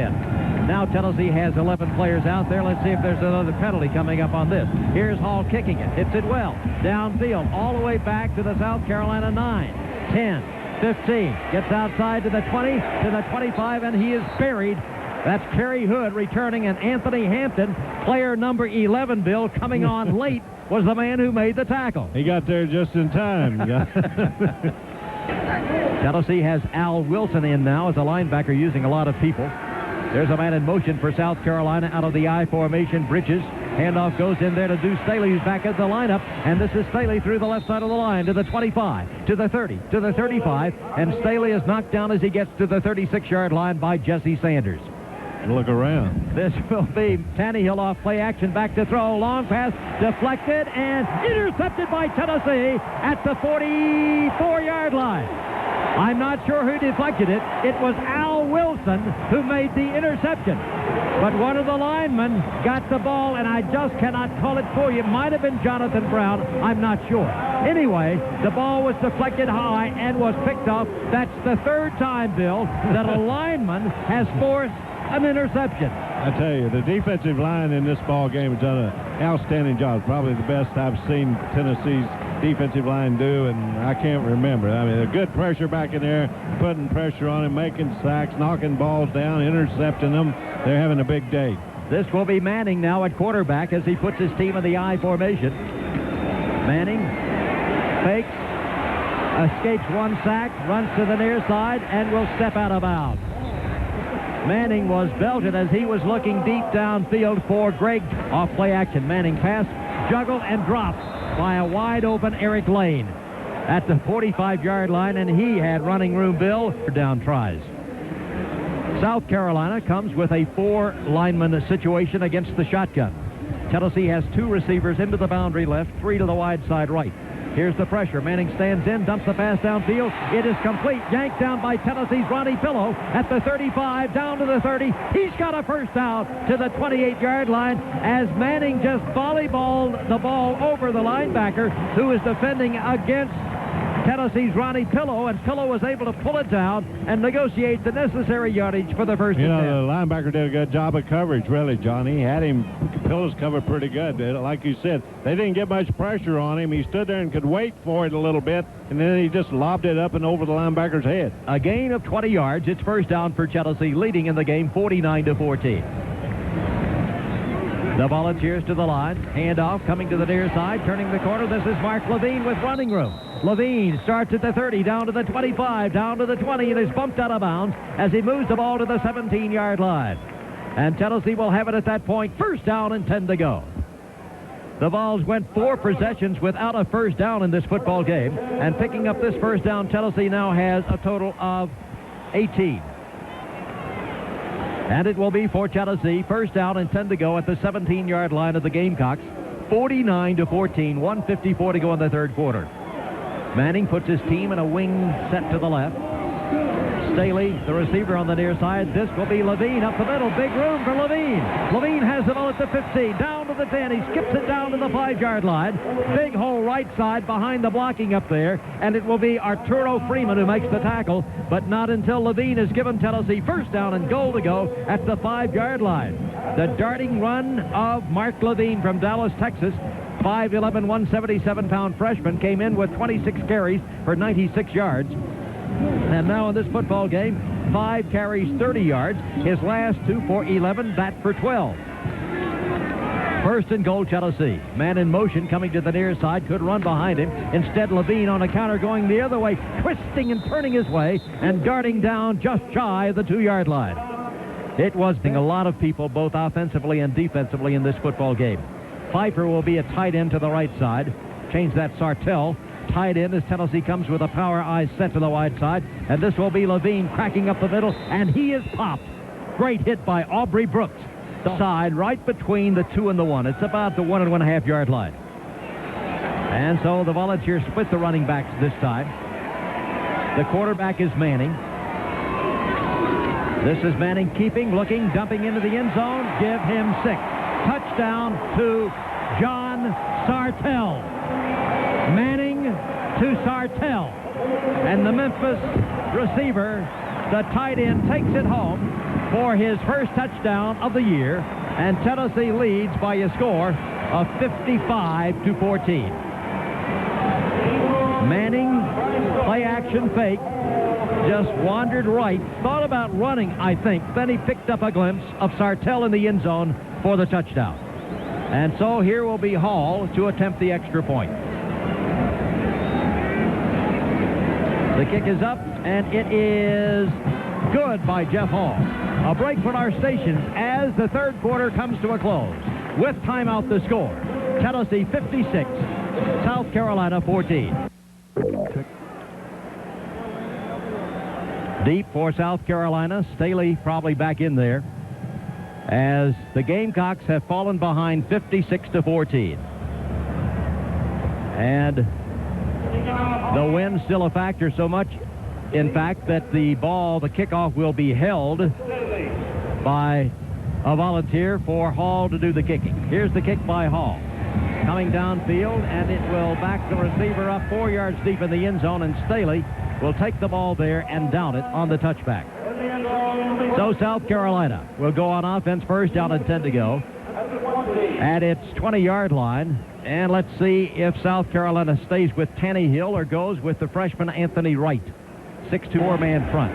Now Tennessee has 11 players out there. Let's see if there's another penalty coming up on this. Here's Hall kicking it. Hits it well. Downfield, all the way back to the South Carolina 9, 10, 15. Gets outside to the 20, to the 25, and he is buried. That's Kerry Hood returning, and Anthony Hampton, player number 11, Bill, coming on late, was the man who made the tackle. He got there just in time. Tennessee has Al Wilson in now as a linebacker, using a lot of people. There's a man in motion for South Carolina out of the I formation. Bridges. Handoff goes in there to Deuce Staley, who's back at the lineup. And this is Staley through the left side of the line to the 25, to the 30, to the 35. And Staley is knocked down as he gets to the 36-yard line by Jesse Sanders. Look around. This will be Tannehill off play action, back to throw. Long pass deflected and intercepted by Tennessee at the 44-yard line. I'm not sure who deflected it. It was Al Wilson who made the interception. But one of the linemen got the ball, and I just cannot call it for you. Might have been Jonathan Brown. I'm not sure. Anyway, the ball was deflected high and was picked up. That's the third time, Bill, that a lineman has forced an interception. I tell you, the defensive line in this ball game has done an outstanding job. Probably the best I've seen Tennessee's defensive line do, and I can't remember. I mean, a good pressure back in there, putting pressure on him, making sacks, knocking balls down, intercepting them. They're having a big day. This will be Manning now at quarterback as he puts his team in the I formation. Manning fakes, escapes one sack, runs to the near side, and will step out of bounds. Manning was belted as he was looking deep downfield for Greg. Off play action. Manning pass, juggled, and dropped by a wide-open Eric Lane at the 45-yard line, and he had running room, Bill, for down tries. South Carolina comes with a 4-lineman situation against the shotgun. Tennessee has 2 receivers into the boundary left, 3 to the wide side right. Here's the pressure. Manning stands in, dumps the pass downfield. It is complete. Yanked down by Tennessee's Ronnie Pillow at the 35, down to the 30. He's got a first down to the 28-yard line as Manning just volleyballed the ball over the linebacker who is defending against Tennessee's Ronnie Pillow, and Pillow was able to pull it down and negotiate the necessary yardage for the first attempt. The linebacker did a good job of coverage, really, John. He had him, Pillow's covered pretty good. Like you said, they didn't get much pressure on him. He stood there and could wait for it a little bit, and then he just lobbed it up and over the linebacker's head. A gain of 20 yards. It's first down for Tennessee, leading in the game 49-14. The Volunteers to the line. Handoff coming to the near side, turning the corner. This is Mark Levine with running room. Levine starts at the 30, down to the 25, down to the 20, and is bumped out of bounds as he moves the ball to the 17-yard line. And Tennessee will have it at that point. First down and 10 to go. The Vols went 4 possessions without a first down in this football game. And picking up this first down, Tennessee now has a total of 18. And it will be for Tennessee, first down and 10 to go at the 17-yard line of the Gamecocks. 49-14, 1:54 to go in the third quarter. Manning puts his team in a wing set to the left. Staley, the receiver on the near side. This will be Levine up the middle. Big room for Levine. Levine has the ball at the 15, down to the 10. He skips it down to the 5-yard line. Big hole right side behind the blocking up there. And it will be Arturo Freeman who makes the tackle, but not until Levine has given Tennessee first down and goal to go at the 5-yard line. The darting run of Mark Levine from Dallas, Texas. 5'11", 177-pound freshman, came in with 26 carries for 96 yards. And now in this football game, 5 carries, 30 yards. His last 2 for 11, that for 12. First and goal, Tennessee. Man in motion coming to the near side, could run behind him. Instead, Levine on a counter going the other way, twisting and turning his way and darting down just shy of the 2-yard line. It was a lot of people, both offensively and defensively, in this football game. Pfeiffer will be a tight end to the right side. Change that Sartell. tight end as Tennessee comes with a power eye set to the wide side. And this will be Levine cracking up the middle, and he is popped. Great hit by Aubrey Brooks. The side right between the 2 and the 1. It's about the 1 and 1.5 yard line. And so the Volunteers split the running backs this time. The quarterback is Manning. This is Manning keeping, looking, dumping into the end zone. Give him 6. Touchdown to John Sartell. Manning to Sartell. And the Memphis receiver, the tight end, takes it home for his first touchdown of the year. And Tennessee leads by a score of 55-14. Manning, play action fake. Just wandered right, thought about running, I think. Then he picked up a glimpse of Sartell in the end zone for the touchdown. And so here will be Hall to attempt the extra point. The kick is up, and it is good by Jeff Hall. A break from our station as the third quarter comes to a close. With timeout, the score. Tennessee 56, South Carolina 14. Deep for South Carolina. Staley probably back in there as the Gamecocks have fallen behind 56-14. And the wind's still a factor, so much, in fact, that the kickoff will be held by a Volunteer for Hall to do the kicking. Here's the kick by Hall. Coming downfield, and it will back the receiver up 4 yards deep in the end zone, and Staley will take the ball there and down it on the touchback. So South Carolina will go on offense, first down and 10 to go at its 20-yard line. And let's see if South Carolina stays with Tannehill or goes with the freshman Anthony Wright. 6-2 man front.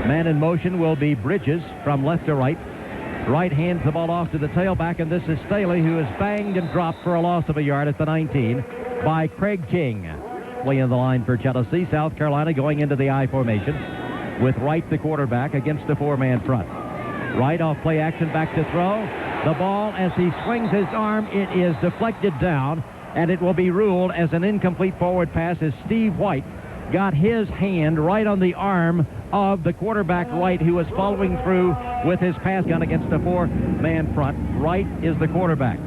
Man in motion will be Bridges from left to right. Wright hands the ball off to the tailback, and this is Staley, who is banged and dropped for a loss of a yard at the 19 by Craig King. Playing the line for Tennessee. South Carolina going into the I formation with Wright, the quarterback, against the 4-man front. Wright off play action, back to throw. The ball, as he swings his arm, it is deflected down, and it will be ruled as an incomplete forward pass as Steve White got his hand right on the arm of the quarterback Wright, who was following through with his pass gun against the 4-man front. Wright is the quarterback.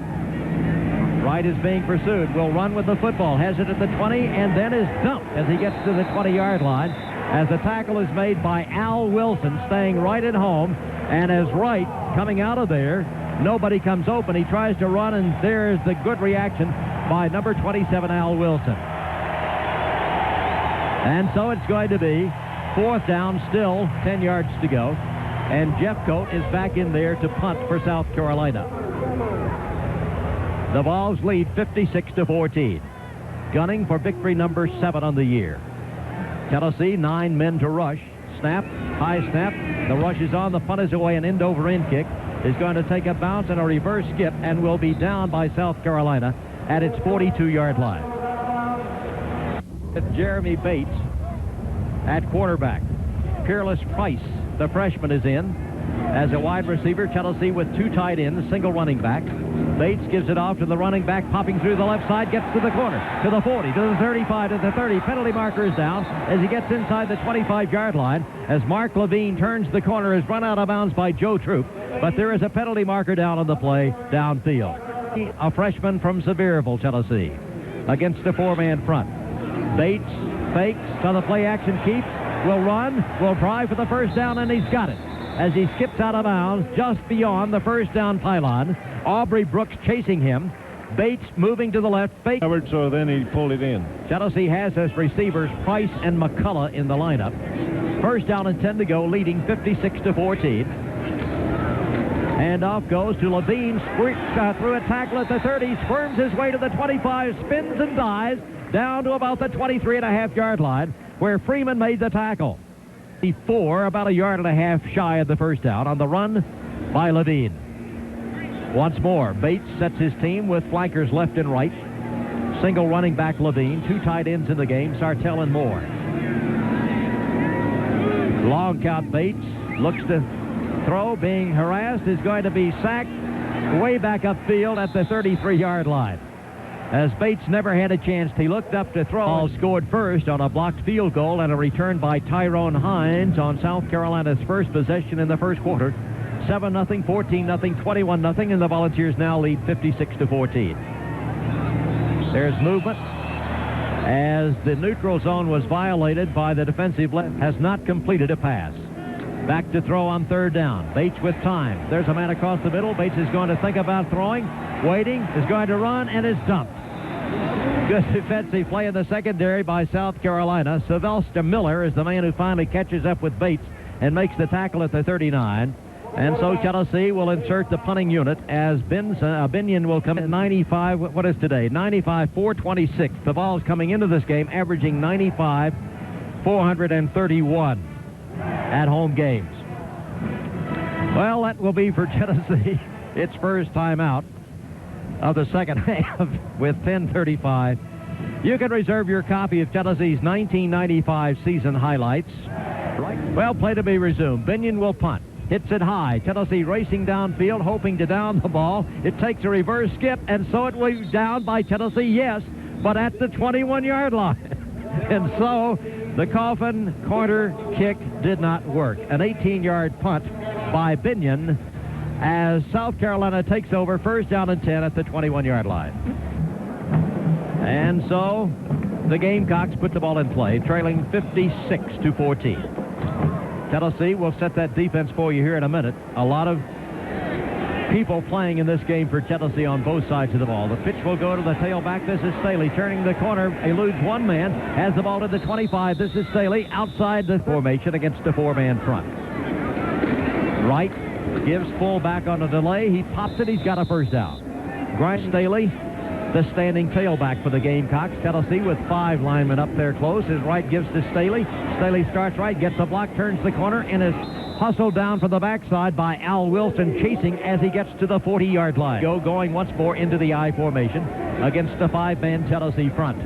Wright is being pursued. Will run with the football. Has it at the 20 and then is dumped as he gets to the 20-yard line. As the tackle is made by Al Wilson, staying right at home. And as Wright coming out of there, nobody comes open. He tries to run, and there's the good reaction by number 27, Al Wilson. And so it's going to be fourth down, still 10 yards to go. And Jeffcoat is back in there to punt for South Carolina. The Vols lead 56-14. Gunning for victory number 7 on the year. Tennessee, 9 men to rush. Snap, high snap. The rush is on. The punt is away. An end-over-end kick is going to take a bounce and a reverse skip and will be down by South Carolina at its 42-yard line. Jeremy Bates at quarterback. Peerless Price, the freshman, is in. As a wide receiver, Tennessee with 2 tight ends, single running back. Bates gives it off to the running back, popping through the left side, gets to the corner, to the 40, to the 35, to the 30. Penalty marker is down as he gets inside the 25-yard line. As Mark Levine turns the corner, is run out of bounds by Joe Troop, but there is a penalty marker down on the play downfield. A freshman from Sevierville, Tennessee, against the 4-man front. Bates fakes to the play action keep, will run, will try for the first down, and he's got it. As he skips out of bounds just beyond the first down pylon. Aubrey Brooks chasing him. Bates moving to the left. Fake. So then he pulled it in. Tennessee has as receivers Price and McCullough in the lineup. First down and 10 to go, leading 56-14. And off goes to Levine. Through a tackle at the 30. Squirms his way to the 25. Spins and dives down to about the 23.5-yard line, where Freeman made the tackle. 4, about a yard and a half shy of the first down on the run by Levine. Once more, Bates sets his team with flankers left and right. Single running back Levine, 2 tight ends in the game, Sartell and Moore. Long count. Bates looks to throw, being harassed, is going to be sacked way back upfield at the 33-yard line. as Bates never had a chance. He looked up to throw. Ball scored first on a blocked field goal and a return by Tyrone Hines on South Carolina's first possession in the first quarter. 7-0, 14-0, 21-0, and the Volunteers now lead 56-14. There's movement as the neutral zone was violated by the defensive left. Has not completed a pass. Back to throw on third down. Bates with time. There's a man across the middle. Bates is going to think about throwing, waiting, is going to run, and is dumped. Good defensive play in the secondary by South Carolina. Sylvester Miller is the man who finally catches up with Bates and makes the tackle at the 39. And so Tennessee will insert the punting unit as Binion will come at 95. What is today? 95, 426. The ball's coming into this game averaging 95, 431 at home games. Well, that will be for Tennessee its first time out of the second half with 10:35. You can reserve your copy of Tennessee's 1995 season highlights. Well, play to be resumed. Binion will punt. Hits it high. Tennessee racing downfield, hoping to down the ball. It takes a reverse skip, and so it was down by Tennessee, yes, but at the 21-yard line. And so the Coffin corner kick did not work. An 18-yard punt by Binion as South Carolina takes over first down and 10 at the 21-yard line. And so the Gamecocks put the ball in play, trailing 56-14. Tennessee will set that defense for you here in a minute. A lot of people playing in this game for Tennessee on both sides of the ball. The pitch will go to the tailback. This is Staley turning the corner, eludes one man, has the ball to the 25. This is Staley outside the formation against a four-man front. Wright gives full back on a delay. He pops it. He's got a first down. Grimes Staley, the standing tailback for the Gamecocks. Tennessee with 5 linemen up there close as Wright gives to Staley. Staley starts right, gets a block, turns the corner, and is hustled down from the backside by Al Wilson, chasing as he gets to the 40-yard line. Going once more into the I formation against a 5-man Tennessee front.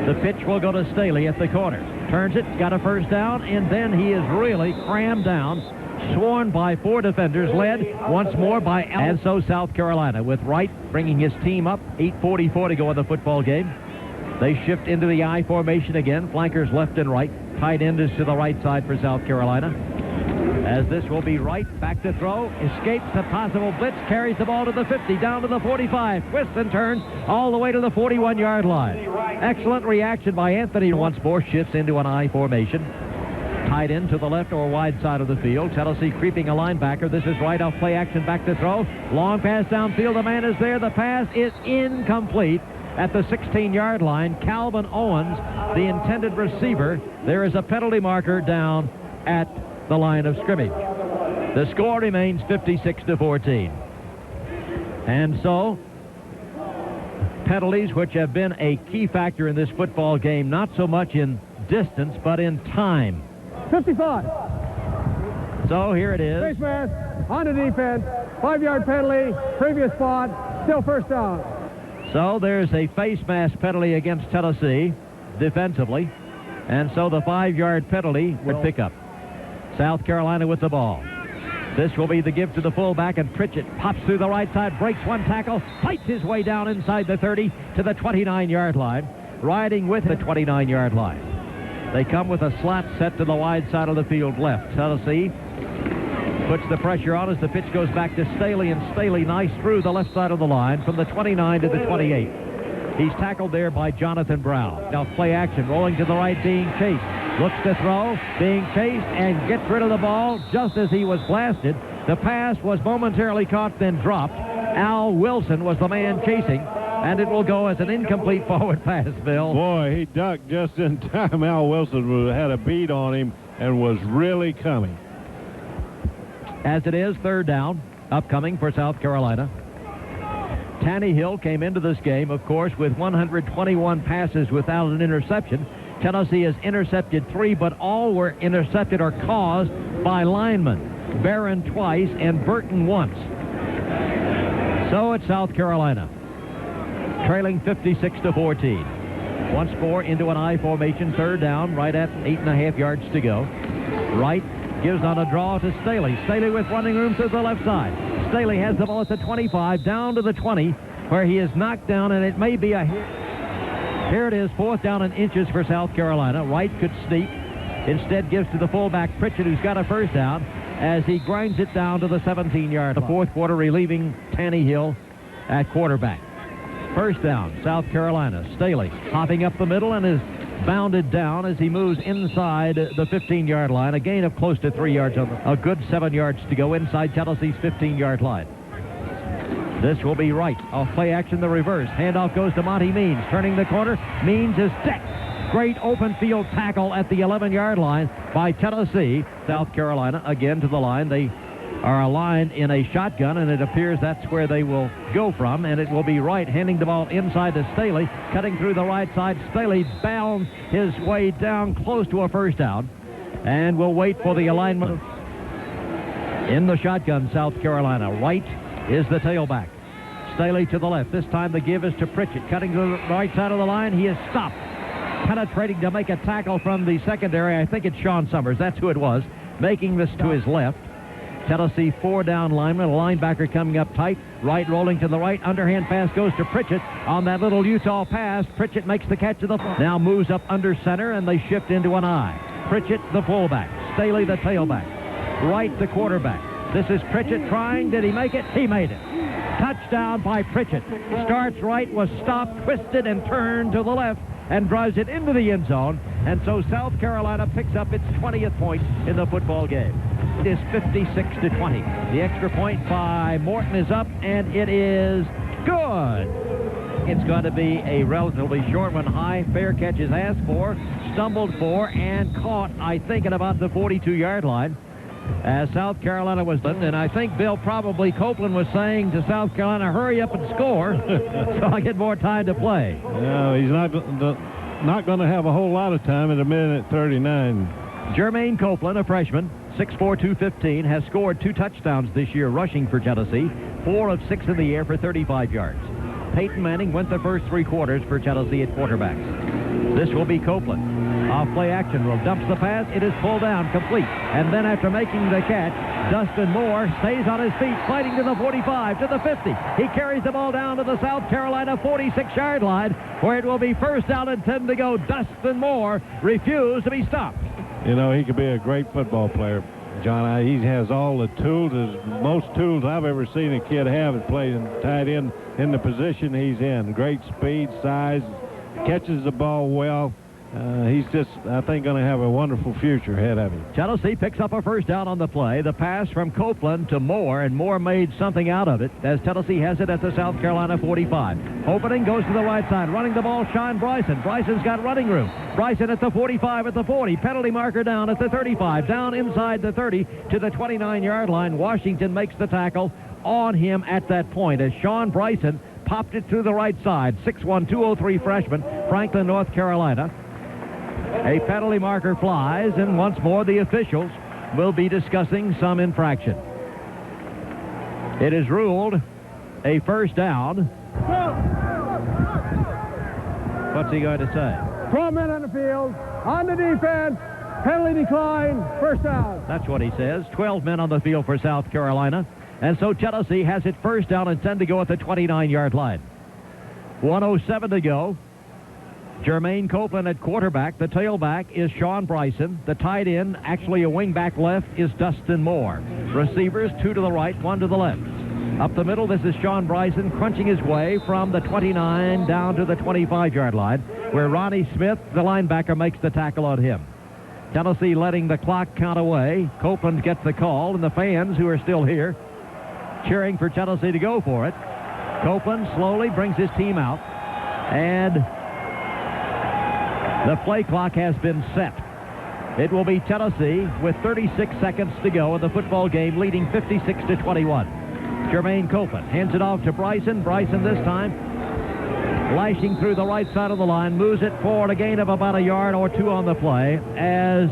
The pitch will go to Staley at the corner. Turns it, got a first down, and then he is really crammed down, sworn by 4 defenders, led once more by Al. And so South Carolina, with Wright bringing his team up, 8:44 to go in the football game. They shift into the I formation again, flankers left and right. Tight end is to the right side for South Carolina. As this will be Wright, back to throw, escapes the possible blitz, carries the ball to the 50, down to the 45, twists and turns all the way to the 41-yard line. Excellent reaction by Anthony. Once more shifts into an I formation. Tight end to the left or wide side of the field. Tennessee creeping a linebacker. This is Wright off play action, back to throw. Long pass downfield. The man is there. The pass is incomplete at the 16-yard line. Calvin Owens, the intended receiver. There is a penalty marker down at the line of scrimmage. The score remains 56-14. And so, penalties, which have been a key factor in this football game, not so much in distance, but in time. 55. So here it is. Face mask, on the defense, 5-yard penalty, previous spot, still first down. So there's a face mask penalty against Tennessee defensively, and so the 5-yard penalty would pick up. South Carolina with the ball. This will be the give to the fullback, and Pritchett pops through the right side, breaks one tackle, fights his way down inside the 30 to the 29-yard line, riding with the 29-yard line. They come with a slot set to the wide side of the field left. Tennessee puts the pressure on as the pitch goes back to Staley, and Staley nice through the left side of the line from the 29 to the 28. He's tackled there by Jonathan Brown. Now play action, rolling to the right, being chased. Looks to throw, being chased, and gets rid of the ball just as he was blasted. The pass was momentarily caught, then dropped. Al Wilson was the man chasing, and it will go as an incomplete forward pass, Bill. Boy, he ducked just in time. Al Wilson had a beat on him and was really coming. As it is, third down, upcoming for South Carolina. Tannehill came into this game, of course, with 121 passes without an interception. Tennessee has intercepted 3, but all were intercepted or caused by linemen. Barron twice and Burton once. So it's South Carolina, trailing 56-14. Once more into an I formation, third down, right at 8.5 yards to go. Wright gives on a draw to Staley. Staley with running room to the left side. Staley has the ball at the 25, down to the 20, where he is knocked down, and it may be a hit. Here it is, 4th down and inches for South Carolina. Wright could sneak. Instead gives to the fullback, Pritchett, who's got a first down, as he grinds it down to the 17-yard line. The 4th quarter, relieving Tannehill at quarterback. First down, South Carolina. Staley hopping up the middle and is bounded down as he moves inside the 15-yard line. A gain of close to 3 yards. A good 7 yards to go inside Tennessee's 15-yard line. This will be Wright. Off play action, the reverse. Handoff goes to Monty Means. Turning the corner. Means is decked. Great open field tackle at the 11-yard line by Tennessee. South Carolina again to the line. They are aligned in a shotgun, and it appears that's where they will go from, and it will be Wright handing the ball inside to Staley, cutting through the right side. Staley bounds his way down close to a first down, and will wait for the alignment. In the shotgun, South Carolina. Wright is the tailback. Staley to the left. This time the give is to Pritchett, cutting to the right side of the line. He is stopped, penetrating to make a tackle from the secondary. I think it's Sean Summers. That's who it was, making this to his left. Tennessee 4-down lineman, a linebacker coming up tight. Wright rolling to the right. Underhand pass goes to Pritchett. On that little Utah pass, Pritchett makes the catch of the ball. Now moves up under center, and they shift into an I. Pritchett the fullback. Staley the tailback. Wright the quarterback. This is Pritchett trying. Did he make it? He made it. Touchdown by Pritchett. Starts right, was stopped, twisted, and turned to the left, and drives it into the end zone. And so South Carolina picks up its 20th point in the football game. It is 56-20. The extra point by Morton is up, and it is good. It's going to be a relatively short one. High fair catch is asked for, stumbled for, and caught, I think, at about the 42-yard line. As South Carolina was, and I think Bill probably Copeland was saying to South Carolina, hurry up and score so I get more time to play. No, he's not going to have a whole lot of time at a minute 39. Jermaine Copeland, a freshman, 6'4", 215, has scored 2 touchdowns this year rushing for Tennessee, 4 of 6 in the air for 35 yards. Peyton Manning went the first 3 quarters for Tennessee at quarterbacks. This will be Copeland. Off play action rule, dumps the pass, it is pulled down, complete. And then after making the catch, Dustin Moore stays on his feet, fighting to the 45, to the 50. He carries the ball down to the South Carolina 46-yard line, where it will be first down and 10 to go. Dustin Moore refused to be stopped. You know, he could be a great football player, John. He has all the tools, most tools I've ever seen a kid have at playing tight end in the position he's in. Great speed, size, catches the ball well. He's just, I think, going to have a wonderful future ahead of him. Tennessee picks up a first down on the play. The pass from Copeland to Moore, and Moore made something out of it as Tennessee has it at the South Carolina 45. Opening goes to the right side. Running the ball, Sean Bryson. Bryson's got running room. Bryson at the 45, at the 40. Penalty marker down at the 35. Down inside the 30 to the 29-yard line. Washington makes the tackle on him at that point as Sean Bryson popped it to the right side. 6'1", 203 freshman, Franklin, North Carolina. A penalty marker flies, and once more the officials will be discussing some infraction. It is ruled a first down. What's he going to say? 12 men on the field, on the defense, penalty decline, first down. That's what he says. 12 men on the field for South Carolina. And so Tennessee has it first down and 10 to go at the 29-yard line. 1:07 to go. Jermaine Copeland at quarterback. The tailback is Sean Bryson. The tight end, actually a wingback left, is Dustin Moore. Receivers, 2 to the right, 1 to the left. Up the middle, this is Sean Bryson crunching his way from the 29 down to the 25-yard line, where Ronnie Smith, the linebacker, makes the tackle on him. Tennessee letting the clock count away. Copeland gets the call, and the fans who are still here cheering for Tennessee to go for it. Copeland slowly brings his team out, and the play clock has been set. It will be Tennessee with 36 seconds to go in the football game, leading 56-21. Jermaine Copeland hands it off to Bryson. Bryson this time lashing through the right side of the line, moves it forward a gain of about a yard or 2 on the play. As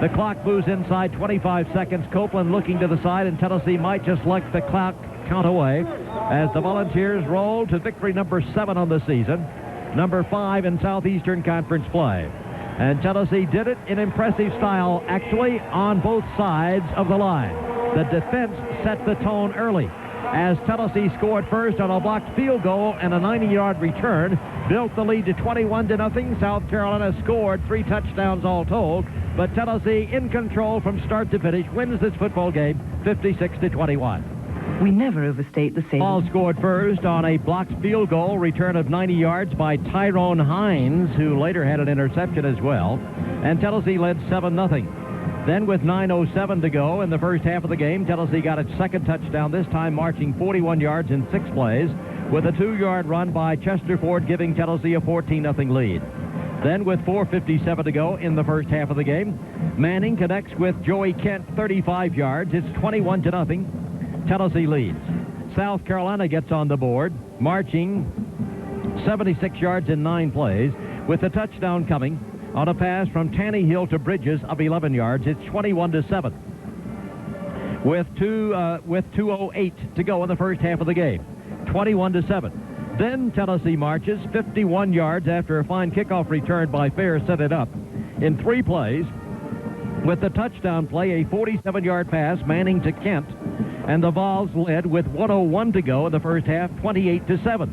the clock moves inside 25 seconds, Copeland looking to the side, and Tennessee might just let the clock count away as the Volunteers roll to victory number 7 on the season, number 5 in Southeastern Conference play. And Tennessee did it in impressive style, actually, on both sides of the line. The defense set the tone early. as Tennessee scored first on a blocked field goal and a 90-yard return, built the lead to 21-0. South Carolina scored 3 touchdowns all told, but Tennessee in control from start to finish wins this football game 56-21. We never overstate the savings. Ball scored first on a blocked field goal, return of 90 yards by Tyrone Hines, who later had an interception as well, and Tennessee led 7-0. Then with 9:07 to go in the first half of the game, Tennessee got its second touchdown, this time marching 41 yards in 6 plays, with a 2-yard run by Chester Ford giving Tennessee a 14-0 lead. Then with 4:57 to go in the first half of the game, Manning connects with Joey Kent, 35 yards. It's 21-0. Tennessee leads. South Carolina gets on the board, marching 76 yards in 9 plays, with the touchdown coming on a pass from Tannehill to Bridges of 11 yards. It's 21-7. With 2:08 to go in the first half of the game, 21-7. Then Tennessee marches 51 yards after a fine kickoff return by Fair set it up in 3 plays. With the touchdown play, a 47-yard pass, Manning to Kent, and the Vols led with 1:01 to go in the first half, 28-7.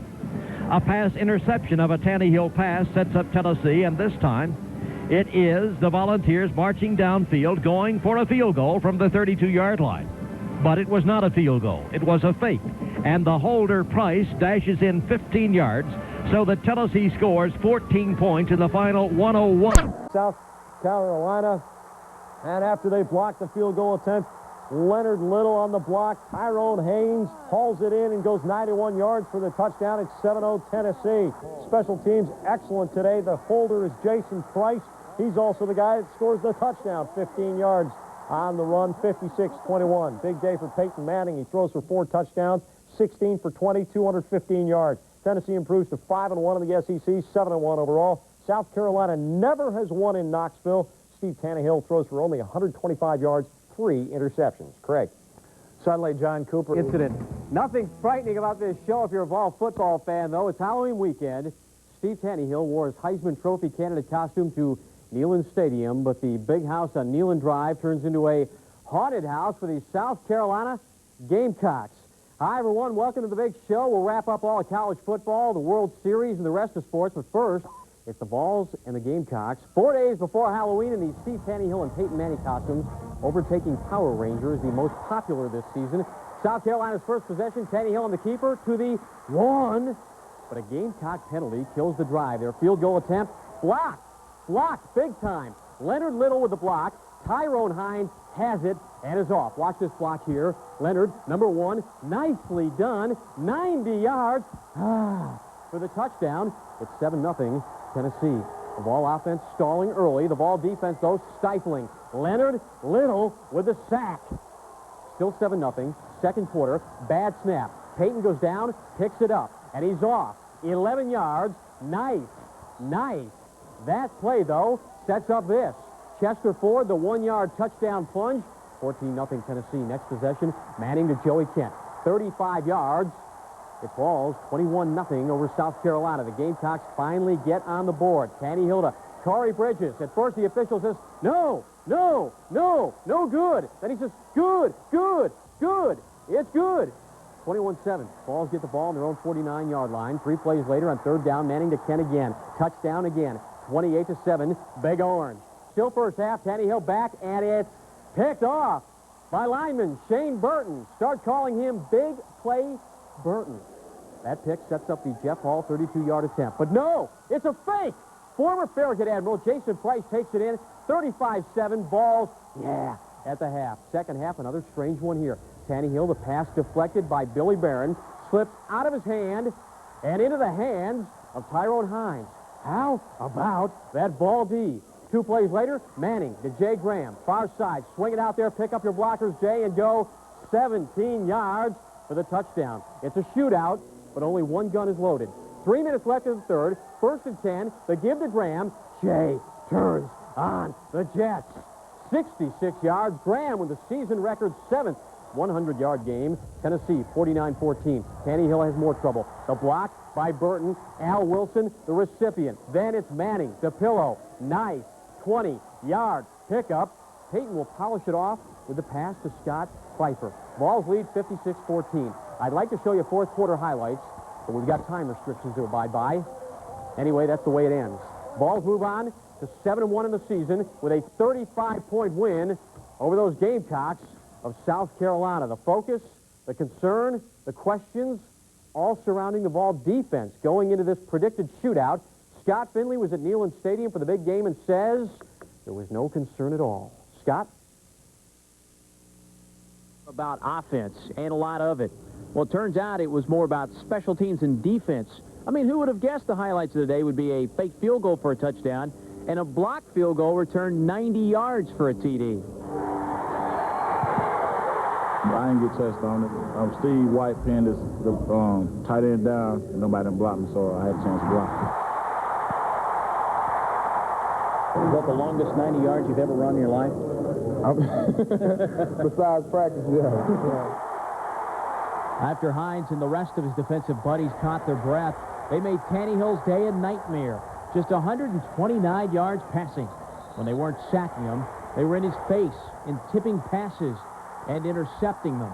A pass interception of a Tannehill pass sets up Tennessee, and this time it is the Volunteers marching downfield, going for a field goal from the 32-yard line. But it was not a field goal. It was a fake. And the holder, Price, dashes in 15 yards, so that Tennessee scores 14 points in the final 1:01. South Carolina, and after they blocked the field goal attempt, Leonard Little on the block. Tyrone Haynes hauls it in and goes 91 yards for the touchdown. It's 7-0 Tennessee. Special teams excellent today. The holder is Jason Price. He's also the guy that scores the touchdown, 15 yards on the run, 56-21. Big day for Peyton Manning. He throws for 4 touchdowns, 16 for 20, 215 yards. Tennessee improves to 5-1 in the SEC, 7-1 overall. South Carolina never has won in Knoxville. Steve Tannehill throws for only 125 yards, 3 interceptions. Craig. Suddenly, John Cooper incident. Nothing frightening about this show if you're a Vol football fan, though. It's Halloween weekend. Steve Tannehill wore his Heisman Trophy candidate costume to Neyland Stadium, but the big house on Neyland Drive turns into a haunted house for the South Carolina Gamecocks. Hi, everyone. Welcome to the big show. We'll wrap up all of college football, the World Series, and the rest of sports. But first, it's the Vols and the Gamecocks. 4 days before Halloween in these Steve Tannehill and Peyton Manning costumes, overtaking Power Rangers, the most popular this season. South Carolina's first possession, Tannehill and the keeper to the 1. But a Gamecock penalty kills the drive. Their field goal attempt, blocked. Blocked big time. Leonard Little with the block. Tyrone Hines has it and is off. Watch this block here. Leonard, number 1, nicely done. 90 yards for the touchdown. It's 7-0 Tennessee. The Vol offense stalling early. The Vol defense, though, stifling. Leonard Little with the sack. Still 7-0. Second quarter. Bad snap. Peyton goes down, picks it up, and he's off. 11 yards. Nice. That play, though, sets up this. Chester Ford, the 1-yard touchdown plunge. 14-0 Tennessee. Next possession, Manning to Joey Kent. 35 yards. It falls 21-0 over South Carolina. The Gamecocks finally get on the board. Tannehill to Corey Bridges. At first, the official says, no good. Then he says, good. It's good. 21-7. Vols get the ball on their own 49-yard line. 3 plays later on third down, Manning to Kent again. Touchdown again. 28-7. Big Orange. Still first half. Tannehill back, and it's picked off by lineman Shane Burton. Start calling him Big Play Burton. That pick sets up the Jeff Hall 32-yard attempt. But no, it's a fake. Former Farragut Admiral Jason Price takes it in. 35-7. Vols, at the half. Second half, another strange one here. Tannehill, the pass deflected by Billy Barron, slips out of his hand and into the hands of Tyrone Hines. How about that Vol D? 2 plays later, Manning to Jay Graham. Far side, swing it out there, pick up your blockers, Jay, and go 17 yards for the touchdown. It's a shootout, but only one gun is loaded. 3 minutes left in the third. 1st and 10. The give to Graham. Jay turns on the Jets. 66 yards. Graham with the season record 7th 100-yard game. Tennessee 49-14. Tannehill has more trouble. The block by Burton. Al Wilson, the recipient. Then it's Manning. DePillo. Nice 20-yard pickup. Peyton will polish it off with the pass to Scott Pfeiffer. Vols lead 56-14. I'd like to show you fourth quarter highlights, but we've got time restrictions to abide by. Anyway, that's the way it ends. Vols move on to 7-1 in the season with a 35-point win over those Gamecocks of South Carolina. The focus, the concern, the questions, all surrounding the Vol defense going into this predicted shootout. Scott Finley was at Neyland Stadium for the big game and says there was no concern at all. Scott? About offense, and a lot of it. Well, it turns out it was more about special teams and defense. I mean, who would have guessed the highlights of the day would be a fake field goal for a touchdown and a blocked field goal returned 90 yards for a TD? I didn't get touched on it. Steve White pinned the tight end down, and nobody didn't block me, so I had a chance to block. Is that the longest 90 yards you've ever run in your life? Besides practice, yeah. After Hines and the rest of his defensive buddies caught their breath, they made Tannehill's day a nightmare. Just 129 yards passing. When they weren't sacking him, they were in his face in tipping passes and intercepting them.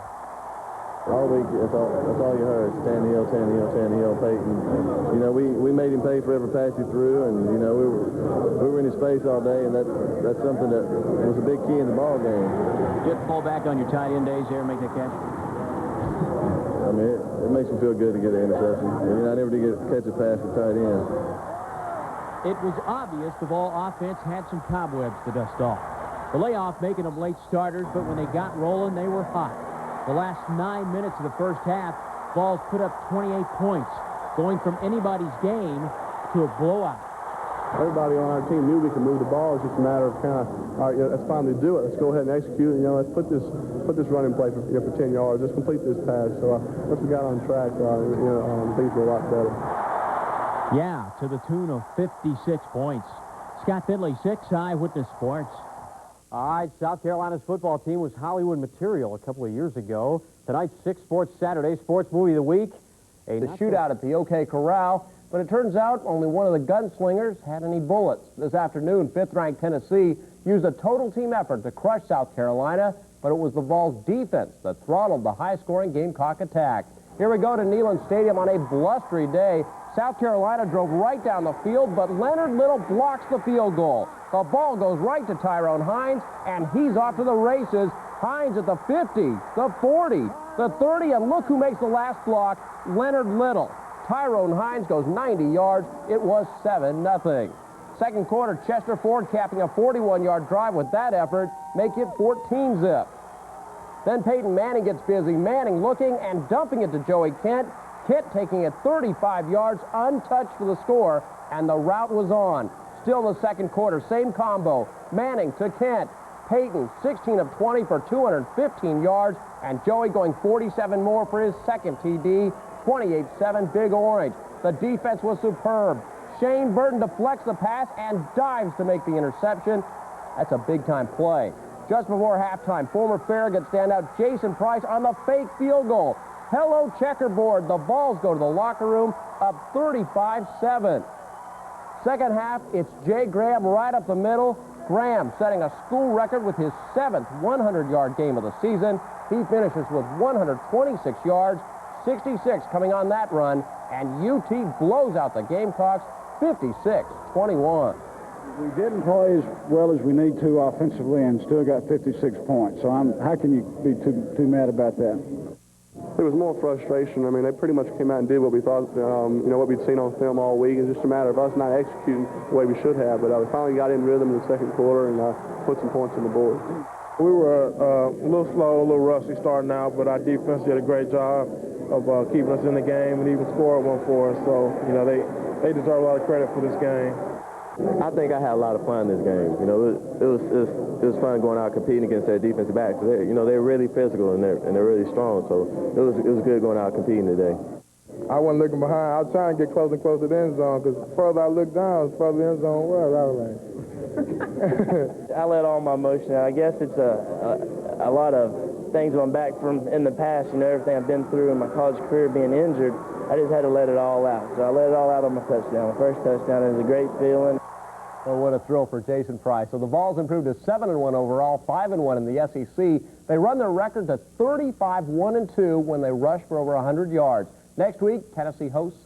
All week, that's all you heard. Tannehill, Peyton. You know, we made him pay for every pass he threw, and you know we were in his face all day, and that's something that was a big key in the ball game. You have to fall back on your tight end days there and make that catch. I mean, it makes me feel good to get an interception. You know, I never did catch a pass for tight end. It was obvious the Vol offense had some cobwebs to dust off. The layoff making them late starters, but when they got rolling, they were hot. The last 9 minutes of the first half, Vols put up 28 points, going from anybody's game to a blowout. Everybody on our team knew we could move the ball. It's just a matter of kind of, all right, let's finally do it. Let's go ahead and execute. You know, let's put this running play for 10 yards. Let's complete this pass. So once we got on track, things were a lot better. Yeah, to the tune of 56 points. Scott Finley, 6 Eyewitness Sports. All right, South Carolina's football team was Hollywood material a couple of years ago. Tonight's 6 Sports Saturday, Sports Movie of the Week. The shootout at the OK Corral, but it turns out only one of the gunslingers had any bullets. This afternoon, 5th-ranked Tennessee used a total team effort to crush South Carolina, but it was the Vols' defense that throttled the high-scoring Gamecock attack. Here we go to Neyland Stadium on a blustery day. South Carolina drove right down the field, but Leonard Little blocks the field goal. The ball goes right to Tyrone Hines, and he's off to the races. Hines at the 50, the 40, the 30, and look who makes the last block, Leonard Little. Tyrone Hines goes 90 yards. It was 7-0. Second quarter, Chester Ford capping a 41-yard drive with that effort, make it 14-zip. Then Peyton Manning gets busy. Manning looking and dumping it to Joey Kent. Kent taking it 35 yards, untouched for the score, and the route was on. Still in the second quarter, same combo. Manning to Kent. Peyton, 16 of 20 for 215 yards, and Joey going 47 more for his second TD, 28-7 Big Orange. The defense was superb. Shane Burton deflects the pass and dives to make the interception. That's a big-time play. Just before halftime, former Farragut standout Jason Price on the fake field goal. Hello, checkerboard. The Vols go to the locker room up 35-7. Second half, it's Jay Graham right up the middle. Graham setting a school record with his 7th 100-yard game of the season. He finishes with 126 yards, 66 coming on that run, and UT blows out the Gamecocks 56-21. We didn't play as well as we need to offensively and still got 56 points. So how can you be too mad about that? There was more frustration. I mean, they pretty much came out and did what we thought, what we'd seen on film all week. It's just a matter of us not executing the way we should have. But we finally got in rhythm in the second quarter and put some points on the board. We were a little slow, a little rusty starting out, but our defense did a great job of keeping us in the game and even scored one for us. So, they deserve a lot of credit for this game. I think I had a lot of fun in this game. It was fun going out competing against their defensive backs. They're really physical and they're really strong. So it was good going out competing today. I wasn't looking behind. I was trying to get closer and closer to the end zone because the further I looked down, the further the end zone was. I let all my emotion out. I guess it's a lot of things going back from in the past. Everything I've been through in my college career, being injured. I just had to let it all out. So I let it all out on my touchdown. My first touchdown. It was a great feeling. Well, what a throw for Jason Price. So the Vols improved to 7-1 overall, 5-1 in the SEC. They run their record to 35-1-2 when they rush for over 100 yards. Next week, Tennessee hosts